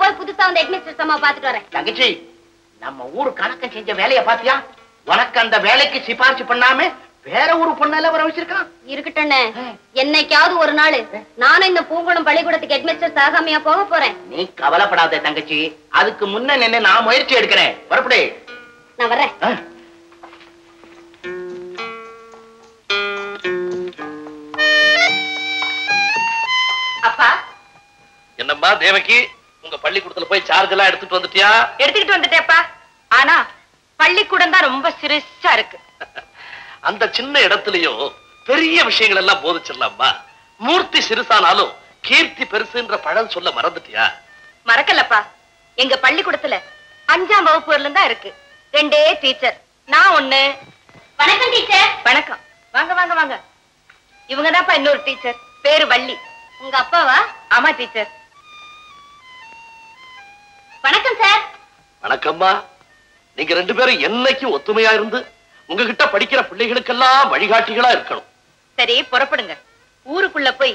போய் புதுசா வந்து ஹெட்மிஸ்டர் அம்மா பாத்துட்டு வரேன். தங்கச்சி, நம்ம ஊரு கணக்க செஞ்ச வேலையை பாத்தியா? உனக்கு அந்த வேலைக்கு சிபாரிசு பண்ணாம வேற ஒரு பொண்ணால வர வச்சிருக்கான். இருக்கட்டும்னே, என்னைக்காவது ஒரு நாள் நானும் இந்த பூங்குளம் பள்ளிக்கூடத்துக்கு ஹெட்மிஸ்டர் சாகாமையா போக போறேன். நீ கவலைப்படாத தங்கச்சி, அதுக்கு முன்ன நின்னு நான் முயற்சி எடுக்கிறேன். வரப்படே, நான் வர்றேன். அப்பா. என்னம்மா தேவகி, உங்க பள்ளிக்கூடத்துல போய் சார்ஜ் எல்லாம் எடுத்துட்டு வந்துட்டியா? எடுத்துக்கிட்டு வந்துட்டேப்பா. ஆனா பள்ளிக்கூடம் தான் ரொம்ப சிறுசா இருக்கு. அந்த சின்ன இடத்துலயும் பெரிய விஷயங்கள் எல்லாம் போதிச்சிடலாமா? மூர்த்தி சிறுசானாலும் கீர்த்தி பெருசுன்ற பழம் சொல்ல மறந்துட்டியா? மறக்கலப்பா. எங்க பள்ளிக்கூடத்துல 5ஆம் வகுப்பு வரலும் தான் இருக்கு. 2 டீச்சர், நான் 1. வணக்கம் டீச்சர். வணக்கம். வாங்க வாங்க வாங்க. இவங்கதான்ப்பா இன்னொரு டீச்சர், பேரு வள்ளி. உங்க அப்பாவா? ஆமா டீச்சர். வணக்கம் சார். வணக்கம்மா. நீங்க 2 பேரும் என்னைக்கும் ஒத்துமையா இருந்து உங்ககிட்ட படிக்கிற பிள்ளைகளுக்கெல்லாம் வழிகாட்டிகளா இருக்கணும். சரி, புறப்படுங்க. ஊருக்குள்ள போய்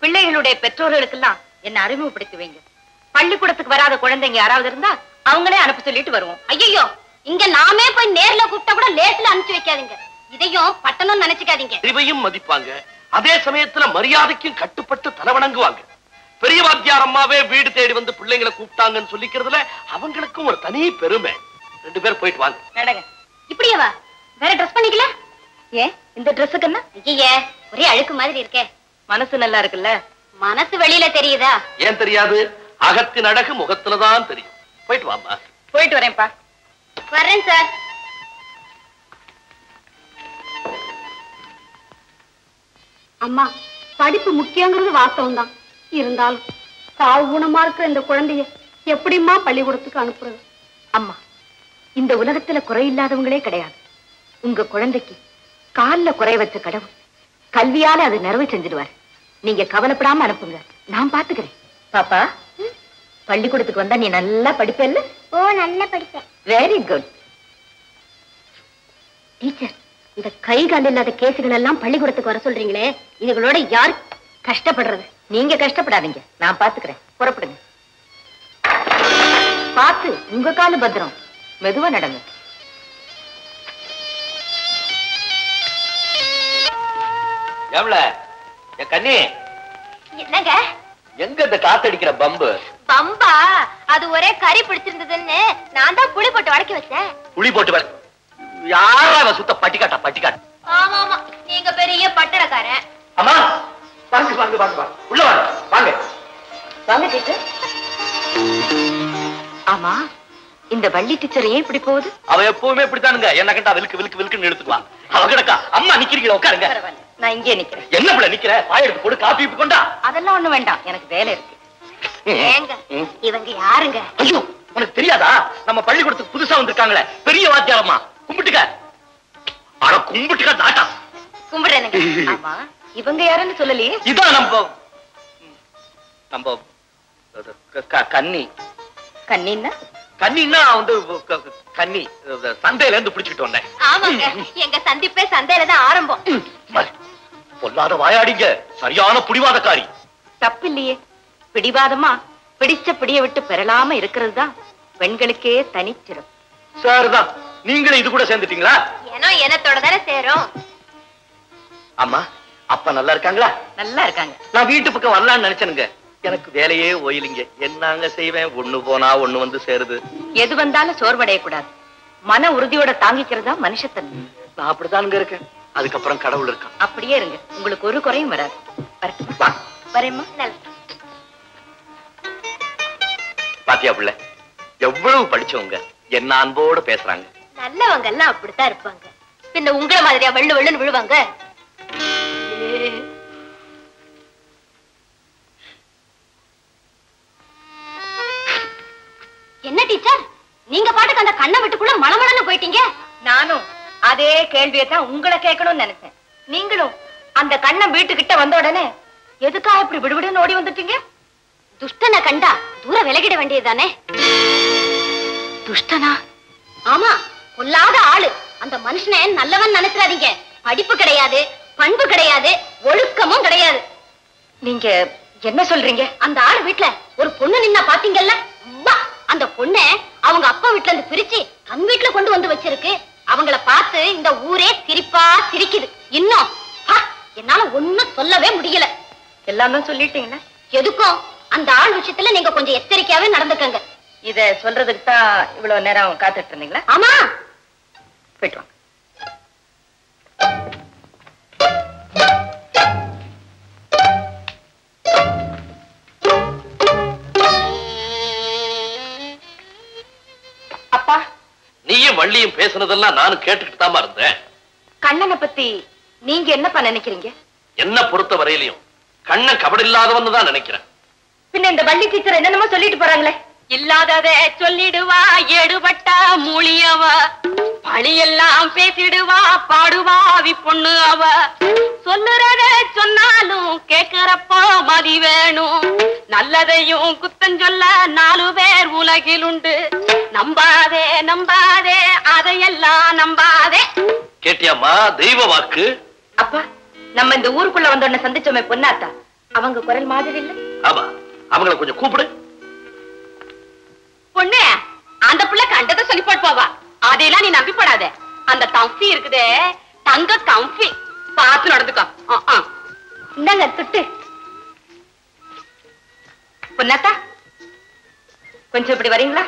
பிள்ளைகளுடைய பெற்றோர்களுக்கெல்லாம் என்ன அறிமுகப்படுத்தி வைங்க. பள்ளிக்கூடத்துக்கு வராத குழந்தைங்க யாராவது இருந்தா அவங்களே அனுப்ப சொல்லிட்டு வருவோம். ஐயோ, இங்க நாமே போய் நேர்ல கூப்பிட்டா கூட லேட்ல அனுப்பிச்சு வைக்காதீங்க. இதையும் பட்டணம் நினைச்சுக்காதீங்க. அறிவையும் மதிப்பாங்க, அதே சமயத்துல மரியாதைக்கும் கட்டுப்பட்டு தலைவணங்குவாங்க. பெரிய வாத்தியார் அம்மாவே வீடு தேடி வந்து பிள்ளைங்களை கூப்பிட்டாங்கன்னு சொல்லிக்கிறதுல அவங்களுக்கும் ஒரு தனி பெருமை. 2 பேர் போயிட்டு வாங்க. நடங்க. இப்படியேவா? வேற ட்ரெஸ் பண்ணிக்கல? ஏன் இந்த ட்ரெஸ்ஸுக்கு என்ன? ஐயே, ஒரே அழுக்கு மாதிரி இருக்கே. மனசு நல்லா இருக்குல்ல? மனசு வெளியில தெரியுதா? ஏன் தெரியாது? அகத்தின் அழகு முகத்துலதான் தெரியும். போயிட்டு வாமா. போயிட்டு வரேன்ப்பா. வரேன் சார். அம்மா, படிப்பு முக்கியங்கிறது வாஸ்தவம் தான். இருந்தாலும் சாவு குணமா இருக்கிற இந்த குழந்தைய எப்படிம்மா பள்ளிக்கூடத்துக்கு அனுப்புறது? அம்மா, இந்த உலகத்துல குறையில்லாதவங்களே கிடையாது. உங்க குழந்தைக்கு கால்ல குறை வச்ச கடவுள் கல்வியால அது நிறைவு செஞ்சிடுவார். நீங்க கவலைப்படாம அனுப்புங்க, நான் பாத்துக்கிறேன். பாப்பா, பள்ளிக்கூடத்துக்கு வந்தா நீ நல்லா படிப்பேல்ல? ஓ, நல்லா படிப்பேன். Very good. டீச்சர், இந்த கை கால் இல்லாத கேசுகள் எல்லாம் பள்ளிக்கூடத்துக்கு வர சொல்றீங்களே, இதுகளோட யார் கஷ்டப்படுறது? நீங்க கஷ்டப்படாதீங்க, நான் பாத்துக்கிறேன். புறப்படுங்க. பாத்து, உங்க காலு பத்திரம். மெதுவா நடங்க. எவ்வள என் கண்ணி, என்னங்க எங்க இந்த காத்தடிக்கிற பம்பு? பம்பா? அது ஒரே கறி பிடிச்சிருந்ததுன்னு நான் தான் புளி போட்டு வடக்கி வச்சேன். புளி போட்டு வர யாரா சுத்த பட்டிக்காட்டா? பட்டிக்காட்டா? ஆமா ஆமா, நீங்க பெரிய பட்டறக்காரன். அம்மா, வாங்க வாங்க வாங்க, உள்ள வாங்க. வாங்க வாங்க டீச்சர். ஆமா, இந்த வள்ளி டீச்சர் ஏன் இப்படி போகுது? அவ எப்பவுமே இப்படித்தானுங்க. என்ன கண்டா விலுக்கு விலுக்கு விலுக்குன்னு எடுத்துக்குவான். அவ கிடக்கா. அம்மா நிக்கிறீங்களா? உட்காருங்க. நான் இங்கே நிக்கிறேன். என்ன பிள்ளை நிக்கிற? பாய் எடுத்து போடு, காப்பி கொண்டா. அதெல்லாம் ஒண்ணு வேண்டாம், எனக்கு வேலை இருக்கு. ஏங்க, இவங்க யாருங்க? ஐயோ, உனக்கு தெரியாதா? நம்ம பள்ளிக்கூடத்துக்கு புதுசா வந்திருக்காங்களே, பெரிய வாத்தியாரம்மா. கும்பிட்டுக்க. அட கும்பிட்டுக்க தாட்டா. கும்பிடுறேனுங்க. ஆமா, இவங்க யாருன்னு சொல்லலையே. இதான் நம்ம கன்னி. கண்ணின்னா? கன்னின்னா வந்து கன்னி. சந்தையில இருந்து பிடிச்சிட்டு வந்தேன். ஆமாங்க, எங்க சந்திப்பே சந்தையில தான் ஆரம்பம். பொல்லாத வாயாடிங்க, சரியான புடிவாதக்காரி. தப்பு இல்லையே. பிடிவாதமா பிடிச்ச பிடிய விட்டு பெறலாம இருக்கிறது தான் பெண்களுக்கே தனிச்சிரும். சரிதான், நீங்களும் இது கூட சேர்ந்துட்டீங்களா? ஏனோ எனத்தோட தானே சேரும். அம்மா, அப்பா நல்லா இருக்காங்களா? நல்லா இருக்காங்க. நான் வீட்டு பக்கம் வரலான்னு நினைச்சேனுங்க. எனக்கு வேலையே ஓயிலிங்க. என்னங்க செய்வேன்? ஒண்ணு போனா ஒண்ணு வந்து சேருது. எது வந்தாலும் சோர்வடைய கூடாது. மன உறுதியோட தாங்கிக்கிறதா மனுஷத்தன்மை. நான் அப்படித்தானுங்க இருக்கேன். அதுக்கப்புறம் கடவுள் இருக்கான். அப்படியே இருங்க, உங்களுக்கு ஒரு குறையும் வராது. வரேம்மா. பாத்தியா பிள்ளை, எவ்வளவு படிச்சவங்க என்ன அன்போட பேசுறாங்க. நல்லவங்க எல்லாம் அப்படித்தான் இருப்பாங்க. பின்ன உங்கள மாதிரியா வெள்ளு வெள்ளுன்னு விழுவாங்க? என்ன டீச்சர், நீங்க பாட்டுக்கு அந்த கண்ணை விட்டுக்குள்ள மளமளன்னு போயிட்டீங்க. நானும் அதே கேள்வியை தான் உங்களை கேட்கணும்னு நினைச்சேன். நீங்களும் அந்த கண்ணம் வீட்டுக்கிட்ட வந்த உடனே எதுக்கா இப்படி விடுவிடுன்னு ஓடி வந்துட்டீங்க? துஷ்டனை கண்டா தூரம் விலகிட வேண்டியதுதானே? துஷ்டனா? ஆமா, கொல்லாத ஆளு. அந்த மனுஷனை நல்லவன் நினைச்சிடாதீங்க. படிப்பு கிடையாது, பண்பு கிடையாது, ஒழுக்கமும் கிடையாது. நீங்க என்ன சொல்றீங்க? அந்த ஆளு வீட்டுல ஒரு பொண்ணு நின்னா பாத்தீங்கல்ல, அந்த பொண்ணை அவங்க அப்பா வீட்டுல இருந்து பிரிச்சு தன் வீட்டுல கொண்டு வந்து வச்சிருக்கு. அவங்கள பார்த்து இந்த ஊரே சிரிப்பா சிரிக்குது. இன்னும் என்னால ஒண்ணும் சொல்லவே முடியல. எல்லாமே சொல்லிட்டீங்களா? எதுக்கும் அந்த ஆள் விஷயத்துல நீங்க கொஞ்சம் எச்சரிக்கையாவே நடந்துக்கங்க. இத சொல்றதுக்கு தான் இவ்வளவு நேரம் காத்துட்டு இருந்தீங்களா? ஆமா, போயிட்டு வாங்க. அப்பா, நீயும் வள்ளியும் பேசுனதெல்லாம் நானும் கேட்டுக்கிட்டு தாமா இருந்தேன். கண்ணனை பத்தி நீங்க என்னப்பா நினைக்கிறீங்க? என்ன பொறுத்த வரையிலையும் கண்ணன் கபடி இல்லாதவன்னு தான் நினைக்கிறேன். பின்ன இந்த வள்ளி டீச்சர் என்னென்னமோ சொல்லிட்டு போறாங்களே. இல்லாதத சொல்லிடுவா, எடுபட்டா மூலியவ, பழியெல்லாம் பேசிடுவா, பாடுவாவி பொண்ணு அவ. சொல்லுறத சொன்னாலும் கேட்கிறப்போ மதி வேணும். நல்லதையும் குத்தம் சொல்ல 4 பேர் உலகில் உண்டு. நம்பாதே நம்பாதே அதையெல்லாம் நம்பாதே. கேட்டியாமா தெய்வ வாக்கு? அப்பா, நம்ம இந்த ஊருக்குள்ள வந்தோடனே சந்திச்சோமே பொன்னாத்தா, அவங்க குரல் மாதிரி இல்ல? ஆமா, அவங்களை கொஞ்சம் கூப்பிடு. பொண்ணு, அந்த பிள்ளை கண்டதை சொல்லி போட்டு போவா. அதையெல்லாம் நீ நம்பி போடாத. அந்த கம்பி இருக்குதே, தங்க கம்பி, பார்த்து நடந்துக்கோ. இந்தாங்க துட்டு. பொன்னாத்தா, கொஞ்சம் இப்படி வரீங்களா?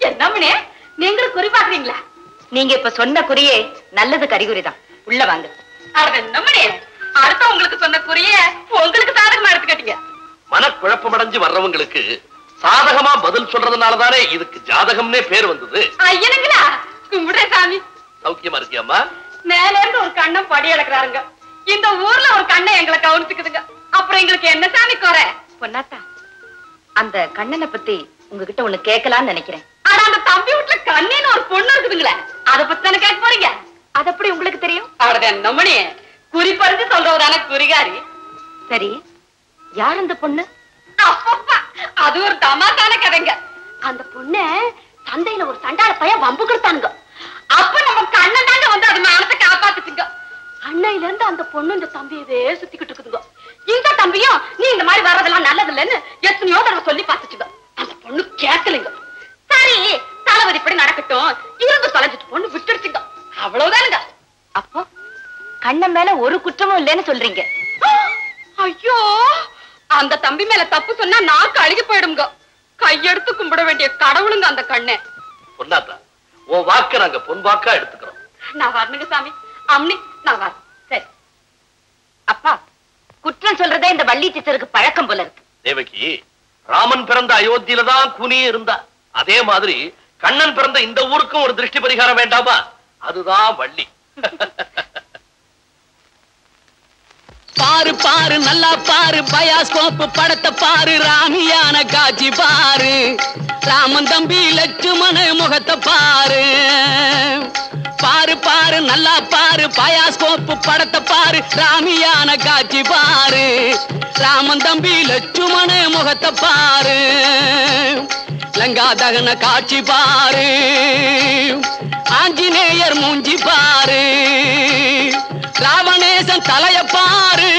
என்ன மணி, நீங்களும் குறி பாக்குறீங்களா? நீங்க இப்ப சொன்ன குறியே நல்லது கறிகுறிதான். உள்ள வாங்க. என்ன மணி, அடுத்த உங்களுக்கு சொன்ன குறிய உங்களுக்கு சாதகமா எடுத்துக்கிட்டீங்க. மனக்குழப்பமடைஞ்சு வர்றவங்களுக்கு சாதகமா பதில் சொல்றதுனாலதானே இதுக்கு ஜாதகம்னே பேர் வந்தது. ஐயனுங்களா, கும்பிடுற சாமி. சௌக்கியமா இருக்கியாமா? மேல இருந்து ஒரு கண்ணம் படி எடுக்கிறாருங்க. இந்த ஊர்ல ஒரு கண்ணை எங்களை கவனிச்சுக்குதுங்க. அப்புறம் எங்களுக்கு என்ன சாமி குறை? பொன்னாத்தா, அந்த கண்ணனை பத்தி உங்ககிட்ட ஒண்ணு கேட்கலான்னு நினைக்கிறேன். ஆனா அந்த தம்பி வீட்டுல கண்ணின்னு ஒரு பொண்ணு இருக்குதுங்களே, அதை பத்தி தானே கேட்க போறீங்க? அது எப்படி உங்களுக்கு தெரியும்? அவரது என்ன மணி, குறி பறிஞ்சு சொல்றதான குறிகாரி. சரி, யார் அந்த பொண்ணு? அப்பப்பா, அது ஒரு தமாசான கதைங்க. அந்த பொண்ணு சந்தையில ஒரு சண்டாள பையன் வம்பு கொடுத்தானுங்க. அப்ப நம்ம கண்ணன் தாங்க வந்து அது மானத்தை காப்பாத்துச்சுங்க. அன்னையில இருந்து அந்த பொண்ணு இந்த தம்பியவே சுத்திக்கிட்டு இருக்குதுங்க. இந்த தம்பியும் நீ இந்த மாதிரி வர்றதெல்லாம் நல்லது இல்லைன்னு எத்தனையோ தடவை சொல்லி பார்த்துச்சுங்க. அந்த பொண்ணு கேட்கலைங்க. சரி, தளபதி இப்படி நடக்கட்டும், இருந்து தொலைஞ்சிட்டு பொண்ணு விட்டுடுச்சுங்க. அவ்வளவுதானுங்க. அப்போ கண்ணன் மேல ஒரு குற்றமும் இல்லைன்னு சொல்றீங்க? ஐயோ, அந்த தம்பி மேல தப்பு சொன்னா நாக்கு அழுகி போயிடுங்க. கையெடுத்து கும்பிட வேண்டிய கடவுளுங்க அந்த கண்ணே. பொன்னாத்தா, உன் வாக்க நாங்க பொன் வாக்கா எடுத்துக்கிறோம். நான் வரணுங்க சாமி. அம்னி, நான் வரேன். சரி. அப்பா, குற்றம் சொல்றதே இந்த வள்ளி டீச்சருக்கு பழக்கம் போல இருக்கு. தேவகி, ராமன் பிறந்த அயோத்தியில தான் கூனியே இருந்தா, அதே மாதிரி கண்ணன் பிறந்த இந்த ஊருக்கும் ஒரு திருஷ்டி பரிகாரம் வேண்டாமா? அதுதான் வள்ளி. பாரு பாரு நல்லா பாரு, பயாஸ்கோப் படத்தை பாரு, ராமியான காட்சி பாரு, ராமன் தம்பி லட்சுமண முகத்தை பாரு. பாரு பாரு நல்லா பாரு, பயாஸ்கோப் படத்தை பாரு, ராமியான காட்சி பாரு, ராமன் தம்பி லட்சுமண முகத்தை பாரு. லங்கா தகன காட்சி பாரு, ஆஞ்சநேயர் மூஞ்சி பாரு, ராவணேசன் தலைய பாரு.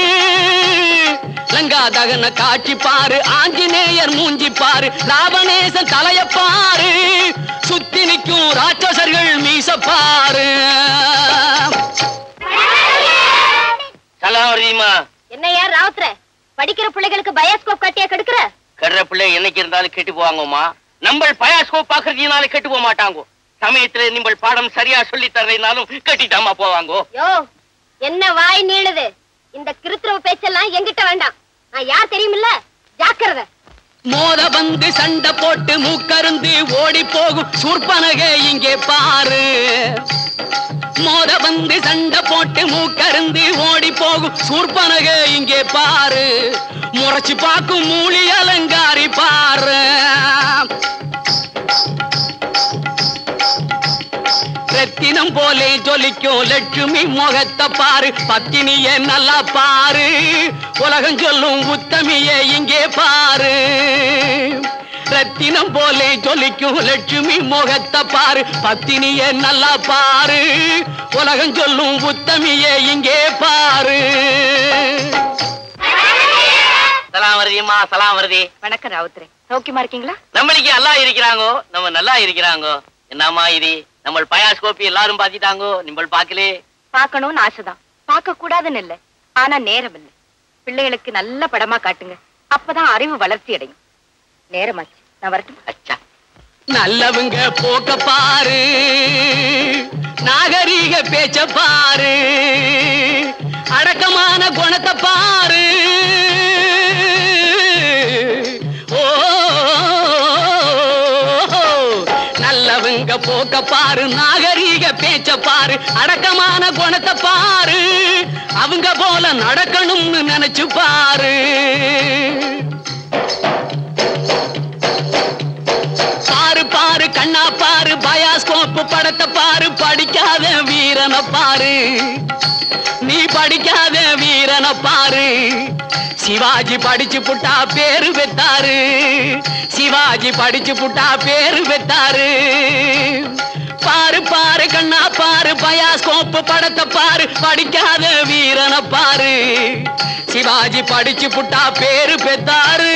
லங்கா தகன காட்சி பாரு, ஆஞ்சநேயர் மூஞ்சி பாரு, ராவணேசன் தலைய பாரு, சுத்தி நிற்கும் ராட்சசர்கள் மீச பாரு. என்னையா ராவுத்ர, படிக்கிற பிள்ளைகளுக்கு பயோஸ்கோப் கட்டியா கெடுக்கிற? கெடுற பிள்ளை என்னைக்கு இருந்தாலும் கெட்டு போவாங்கம்மா. நம்ம பயாஸ்கோப் பாக்குறதுனால கெட்டு போக மாட்டாங்க. சமயத்துல நீங்கள் பாடம் சரியா சொல்லி தர்றதுனாலும் கட்டிட்டாமா போவாங்க. யோ, என்ன வாய் நீளுது? இந்த கிருத்திரவ பேச்செல்லாம் என்கிட்ட வேண்டாம். நான் யார் தெரியுமில்ல, ஜாக்கிரதை. மோத வந்து சண்டை போட்டு மூக்கருந்து ஓடி போகும் சூர்பனகை இங்கே பாரு. மோத வந்து சண்டை போட்டு மூக்கருந்து ஓடி போகும் சூர்பனகை இங்கே பாரு. முறைச்சு பார்க்கும் மூலி அலங்காரி பாரு. ரத்தினம் போலே ஜொலிக்கும் லட்சுமி முகத்தை பாரு, பத்தினிய நல்லா பாரு, உலகம் சொல்லும் உத்தமிய இங்கே பாரு. ரத்தினம் போலே ஜொலிக்கும் லட்சுமி முகத்தை பாரு, பத்தினிய நல்லா பாரு, உலகம் சொல்லும் உத்தமிய இங்கே பாரு. சலாம் வருதியம்மா, சலாம் வருதி. வணக்கம் ராவுத்ரே, சௌக்கியமா இருக்கீங்களா? நம்மளுக்கு எல்லாம் இருக்கிறாங்கோ, நம்ம நல்லா இருக்கிறாங்கோ. என்னம்மா இது நம்ம பயாஸ்கோப்பி எல்லாரும் பாத்திட்டாங்கோ, நீங்கள் பாக்கலே? பார்க்கணும்னு ஆசைதான், பார்க்க கூடாதுன்னு இல்ல, ஆனா நேரம் இல்லை. பிள்ளைகளுக்கு நல்ல படமா காட்டுங்க, அப்பதான் அறிவு வளர்ச்சி அடையும். நேரமாச்சு, நான் வரட்டும். அச்சா, நல்லவங்க போக்க பாரு, நாகரீக பேச்ச பாரு, அடக்கமான குணத்தை பாரு. ஓ, நல்லவங்க போக்க பாரு, நாகரீக பேச்ச பாரு, அடக்கமான குணத்தை பாரு. அவங்க போல நடக்கணும்னு நினைச்சு பாரு. பாரு பாரு கண்ணா பாரு, பயாஸ்கோப்பு படத்தை பாரு, படிக்காத வீரனை பாரு, நீ படிக்காத வீரனை பாரு. சிவாஜி படிச்சு புட்டா பேரு பெத்தாரு, சிவாஜி படிச்சு புட்டா பேரு பெத்தாரு. பாரு பாரு கண்ணா பாரு, பயாஸ்கோப்பு படத்தை பாரு, படிக்காத வீரனை பாரு, சிவாஜி படிச்சு புட்டா பேரு பெத்தாரு.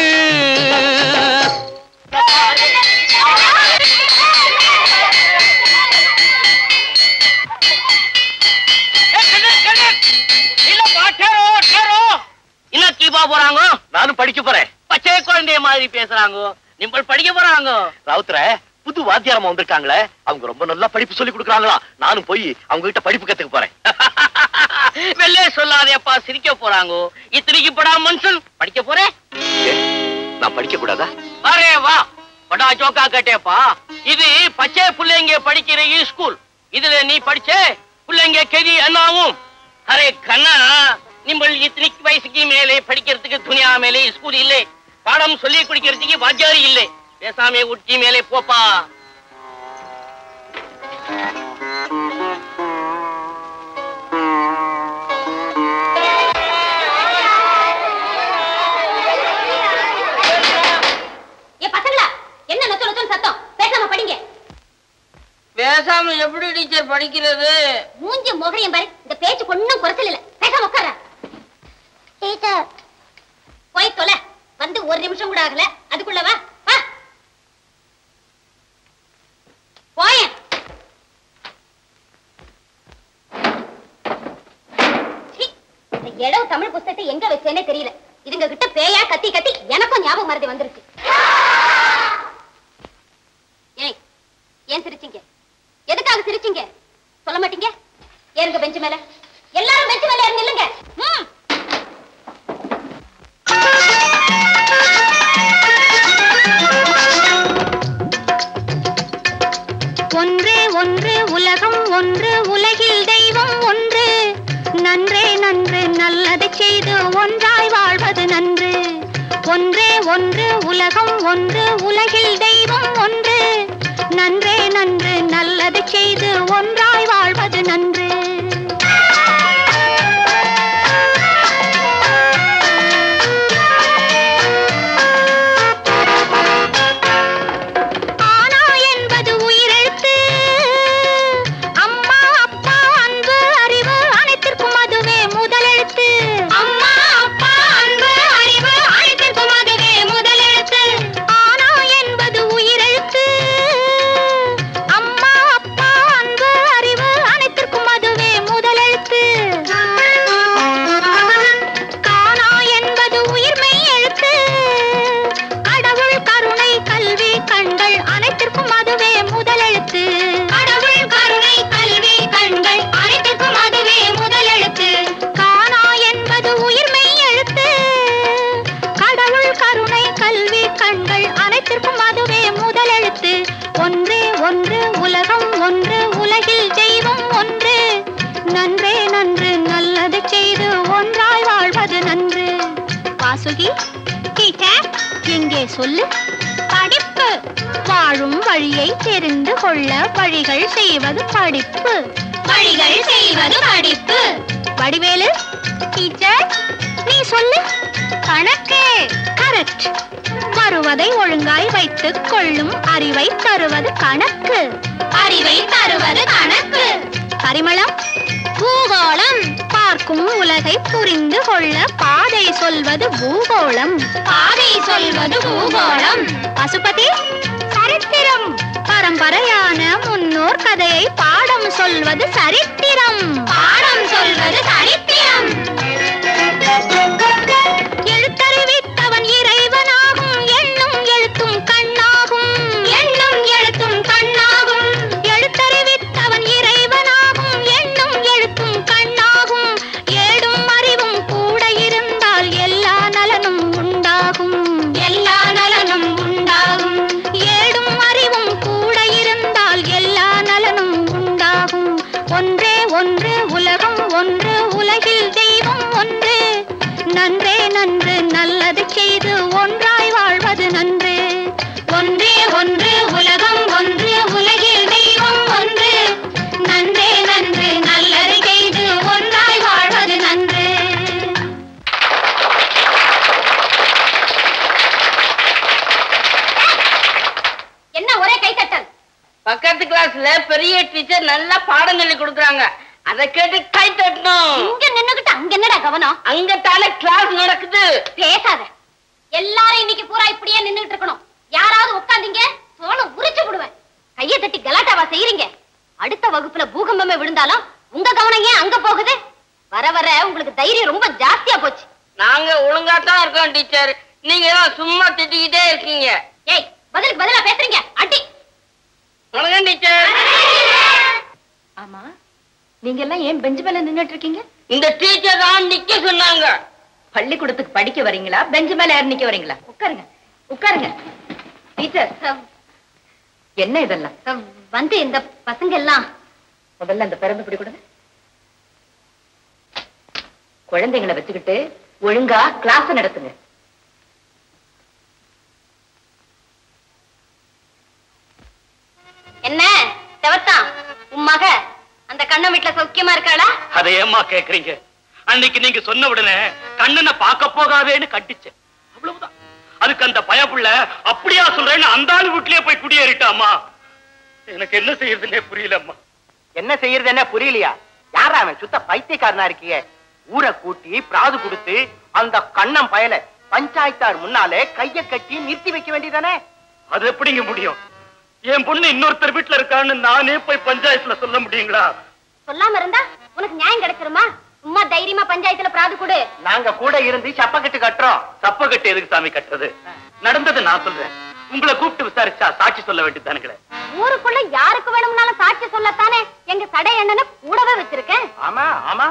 போறாங்க. நானும் படிக்க போறேன். பச்சை குழந்தைய மாதிரி பேசுறாங்க, நீங்கள் படிக்க போறாங்க. ராவுத்ர, புது வாத்தியாரமா வந்திருக்காங்களே, அவங்க ரொம்ப நல்லா படிப்பு சொல்லி கொடுக்குறாங்களா. நானும் போய் அவங்க கிட்ட படிப்பு கத்துக்க போறேன். வெள்ளே சொல்லாதேப்பா, சிரிக்க போறாங்க. இத்தனைக்கு படா மனுஷன் படிக்க போறேன். நான் படிக்க கூடாதா? அரே வா, படா ஜோக்கா கேட்டேப்பா. இது பச்சை பிள்ளைங்க படிக்கிற ஸ்கூல். இதுல நீ படிச்ச பிள்ளைங்க கெதி என்னாவும். அரே கண்ணா, நீங்கள் இத்தனைக்கு வயசுக்கு மேலே படிக்கிறதுக்கு துணியா மேலே ஸ்கூல் இல்லை, பாடம் சொல்லி குடிக்கிறதுக்கு வாத்தியாரி இல்லை. பேசாமே உச்சி மேலே போப்பா. பசங்களா, என்ன நொத்து நொத்துன்னு சத்தம்? பேசாம படிங்க. பேசாம எப்படி டீச்சர் படிக்கிறது? மூஞ்சி முகரையும் பாரு, இந்த பேச்சு ஒண்ணும் குறைச்சல் இல்ல. பேசாம உட்கார. டீச்சர் போய் தொலை, வந்து ஒரு நிமிஷம் கூட ஆகல, அதுக்குள்ள வா. போய இந்த இளவு தமிழ் புத்தகத்தை எங்க வச்சேனே தெரியல. இதுங்க கிட்ட பேயா கத்தி கத்தி எனக்கும் ஞாபகம் மறதி வந்துருச்சு. ஏன் சிரிச்சீங்க? எதுக்காக சிரிச்சீங்க? சொல்ல மாட்டீங்க? ஏறுங்க பெஞ்சு மேல. எல்லாரும் பெஞ்சு மேல ஏறி நில்லுங்க. ஒன்றே ஒன்று உலகம் ஒன்று, உலகில் தெய்வம் ஒன்று. நன்றே நன்று நல்லது செய்து ஒன்றாய் வாழ்வது நன்று. ஒன்றே ஒன்று உலகம் ஒன்று, உலகில் தெய்வம் ஒன்று. நன்றே நன்று நல்லது செய்து ஒன்றாய் வாழ்வது நன்று. சொல்லு. படிப்பு வாழும் வழியை தெரிந்து கொள்ள வழிகள் செய்வது படிப்பு. வழிகள் செய்வது படிப்பு. வடிவேலு டீச்சர் நீ சொல்லு. கணக்கு. கரெக்ட். வருவதை ஒழுங்காய் வைத்துக் கொள்ளும் அறிவை தருவது கணக்கு. அறிவை தருவது கணக்கு. பரிமளம் பூகோளம் பார்க்கும் உலகை புரிந்து கொள்ள பாதை சொல் சொல்வது பூகோளம். பாதை சொல்வது பூகோளம். பசுபதி சரித்திரம். பரம்பரையான முன்னோர் கதையை பாடம் சொல்வது சரித்திரம். பாடம் சொல்வது சரித்திரம். எழுத்தறிவித்தவன் இறைவனாகும். எண்ணும் எழுத்தும் கண்ணாகும். எண்ணும் எழுத்தும் கண்ணாகும். எழுத்தறிவித்தவன் இறைவனாகும். எண்ணும் எழுத்தும் கண்ணாகும். ஏடும் அறிவும் கூட இருந்தால் எல்லா நலனும் உண்டாகும். எல்லா நலனும் உண்டாகும். ஏடும் அறிவும் கூட இருந்தால் எல்லா நலனும் உண்டாகும். ஒன்றே ஒன்று உலகம் ஒன்று உலகில் தெய்வம் ஒன்று. நன்றே நன்று நல்லது செய்து ஒன்றாய் வாழ்வது நன்று. ஒன்றே ஒன்று உலகம் ஒன்று உலகில் தெய்வம் ஒன்று. நன்றே நன்று நல்லது செய்து ஒன்றாய் வாழ்வது நன்று. என்ன ஒரே கைத்தட்டல்? பக்கத்து கிளாஸ்ல பெரிய டீச்சர் நல்லா பாடம் சொல்லி கொடுக்குறாங்க. அதை கேட்டு கை தட்டணும். இங்க நின்னுகிட்டு அங்க என்னடா கவனம்? அங்க தானே கிளாஸ் நடக்குது. பேசாத. எல்லாரும் இன்னைக்கு பூரா இப்படியே நின்னுட்டு இருக்கணும். யாராவது உட்கார்ந்தீங்க சோள உரிச்சு விடுவேன். கையை தட்டி கலாட்டாவா செய்யறீங்க? அடுத்த வகுப்புல பூகம்பமே விழுந்தாலும் உங்க கவனம் ஏன் அங்க போகுது? வர வர உங்களுக்கு தைரியம் ரொம்ப ஜாஸ்தியா போச்சு. நாங்க ஒழுங்கா தான் இருக்கோம் டீச்சர். நீங்க தான் சும்மா திட்டிக்கிட்டே இருக்கீங்க. ஏய், பதிலுக்கு பதிலா பேசுறீங்க. அடி. வணக்கம் டீச்சர். ஆமா, நீங்க எல்லாம் ஏன் பெஞ்ச் மேல நின்னுட்டு இருக்கீங்க? இந்த டீச்சர் தான் நிக்க சொன்னாங்க. பள்ளிக்கூடத்துக்கு படிக்க வரீங்களா, பெஞ்ச் மேல ஏறி நிக்க வரீங்களா? உட்காருங்க உட்காருங்க. டீச்சர், என்ன இதெல்லாம்? வந்து இந்த பசங்க எல்லாம் முதல்ல அந்த பிறந்து பிடி கொடுங்க. குழந்தைங்களை வச்சுக்கிட்டு ஒழுங்கா கிளாஸ் நடத்துங்க. என்ன செவத்தா, உன் மக அந்த கண்ணன் வீட்டுல சௌக்கியமா இருக்காளா? அதை ஏம்மா கேக்குறீங்க? அன்னைக்கு நீங்க சொன்ன உடனே கண்ணனை பார்க்க போகாதேன்னு கட்டிச்சேன். அவ்வளவுதான். அதுக்கு அந்த பயப்புள்ள அப்படியா சொல்றேன்னு அந்த ஆளு வீட்லயே போய் குடியேறிட்டாமா. எனக்கு என்ன செய்யறதுன்னே புரியலம்மா. என்ன செய்யறது என்ன புரியலையா? யாரா அவன்? சுத்த பைத்தியக்காரனா இருக்கிய. ஊரை கூட்டி பிராது கொடுத்து அந்த கண்ணம் பயல பஞ்சாயத்தார் முன்னாலே கைய கட்டி நிறுத்தி வைக்க வேண்டியதானே? அது எப்படிங்க முடியும்? என் பொண்ணு இன்னொருத்தர் வீட்டுல இருக்கான்னு நானே போய் பஞ்சாயத்துல சொல்ல முடியுங்களா? சொல்லாம இருந்தா உனக்கு நியாயம் கிடைச்சிருமா? சும்மா தைரியமா பஞ்சாயத்துல பிராது கொடு. நாங்க கூட இருந்து சப்பக்கட்டு கட்டுறோம். சப்பக்கட்டு எதுக்கு சாமி கட்டுறது? நடந்தது நான் சொல்றேன். உங்களை கூப்பிட்டு விசாரிச்சா சாட்சி சொல்ல வேண்டியதானுங்களே. ஊருக்குள்ள யாருக்கு வேணும்னாலும் சாட்சி சொல்லத்தானே எங்க சடை எண்ணனை கூடவே வச்சிருக்கேன். ஆமா ஆமா,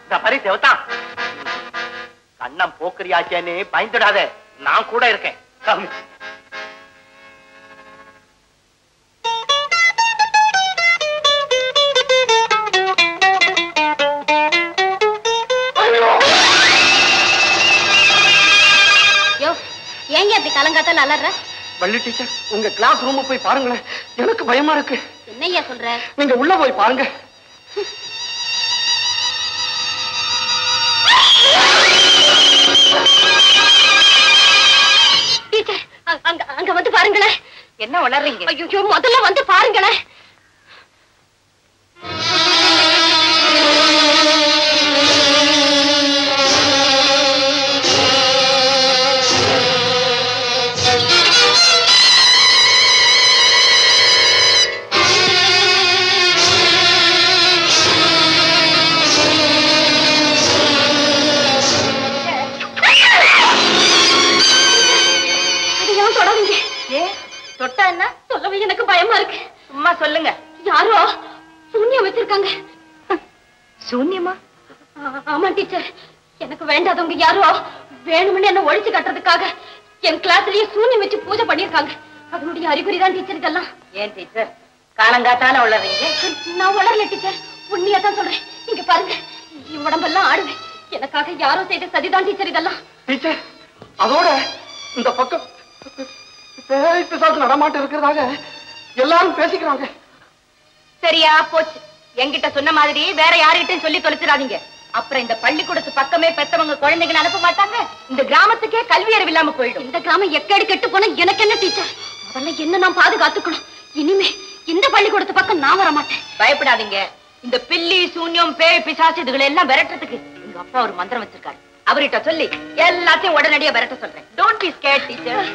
இந்த பரி செவத்தான் கண்ணம் போக்குறியாச்சேன்னு பயந்துடாத, நான் கூட இருக்கேன். சாமி, ஏங்க அப்படி கலங்காத்தால அலற? வள்ளி டீச்சர், உங்க கிளாஸ் ரூம் போய் பாருங்களேன். எனக்கு பயமா இருக்கு. என்னையா சொல்ற? நீங்க உள்ள போய் பாருங்க. டீச்சர், அங்க வந்து பாருங்களேன். என்ன வளர்றீங்க? ஐயோ, முதல்ல வந்து பாருங்களேன். தொட்டா என்ன? சொல்லவே எனக்கு பயமா இருக்கு. சும்மா சொல்லுங்க. யாரோ சூன்யம் வச்சிருக்காங்க. சூன்யமா? ஆமா டீச்சர், எனக்கு வேண்டாதவங்க யாரோ வேணும்னு என்ன ஒழிச்சு கட்டுறதுக்காக என் கிளாஸ்லயே சூன்யம் வச்சு பூஜை பண்ணிருக்காங்க. அதனுடைய அறிகுறிதான் டீச்சர் இதெல்லாம். ஏன் டீச்சர் காலங்காத்தால வளர்றீங்க? நான் வளரல டீச்சர், உண்மையா தான் சொல்றேன். இங்க பாருங்க, என் உடம்பெல்லாம் ஆடுவேன். எனக்காக யாரோ செய்த சதிதான் டீச்சர் இதெல்லாம். டீச்சர், அதோட இந்த பக்கம் பேய் பிசாசு நடமாட்டம் இருக்கிறதாக எல்லாரும் பேசிக்கிறாங்க. சரியா போச்சு. என்கிட்ட சொன்ன மாதிரி வேற யாருகிட்டையும் சொல்லி தொலைச்சிடாதீங்க. அப்புறம் இந்த பள்ளிக்கூடத்து பக்கமே பெத்தவங்க குழந்தைகளை அனுப்ப மாட்டாங்க. இந்த கிராமத்துக்கே கல்வி அறிவு இல்லாம போயிடும். இந்த கிராமம் எக்கடி கெட்டு போனா எனக்கு என்ன டீச்சர்? முதல்ல என்ன நான் பாதுகாத்துக்கணும். இனிமே இந்த பள்ளிக்கூடத்து பக்கம் நான் வர மாட்டேன். பயப்படாதீங்க. இந்த பில்லி சூன்யம் பேய் பிசாசு இதுகளை எல்லாம் விரட்டுறதுக்கு எங்க அப்பா ஒரு மந்திரம் வச்சிருக்காரு. அவர்கிட்ட சொல்லி எல்லாத்தையும் உடனடியா விரட்ட சொல்றேன். Don't be scared teacher.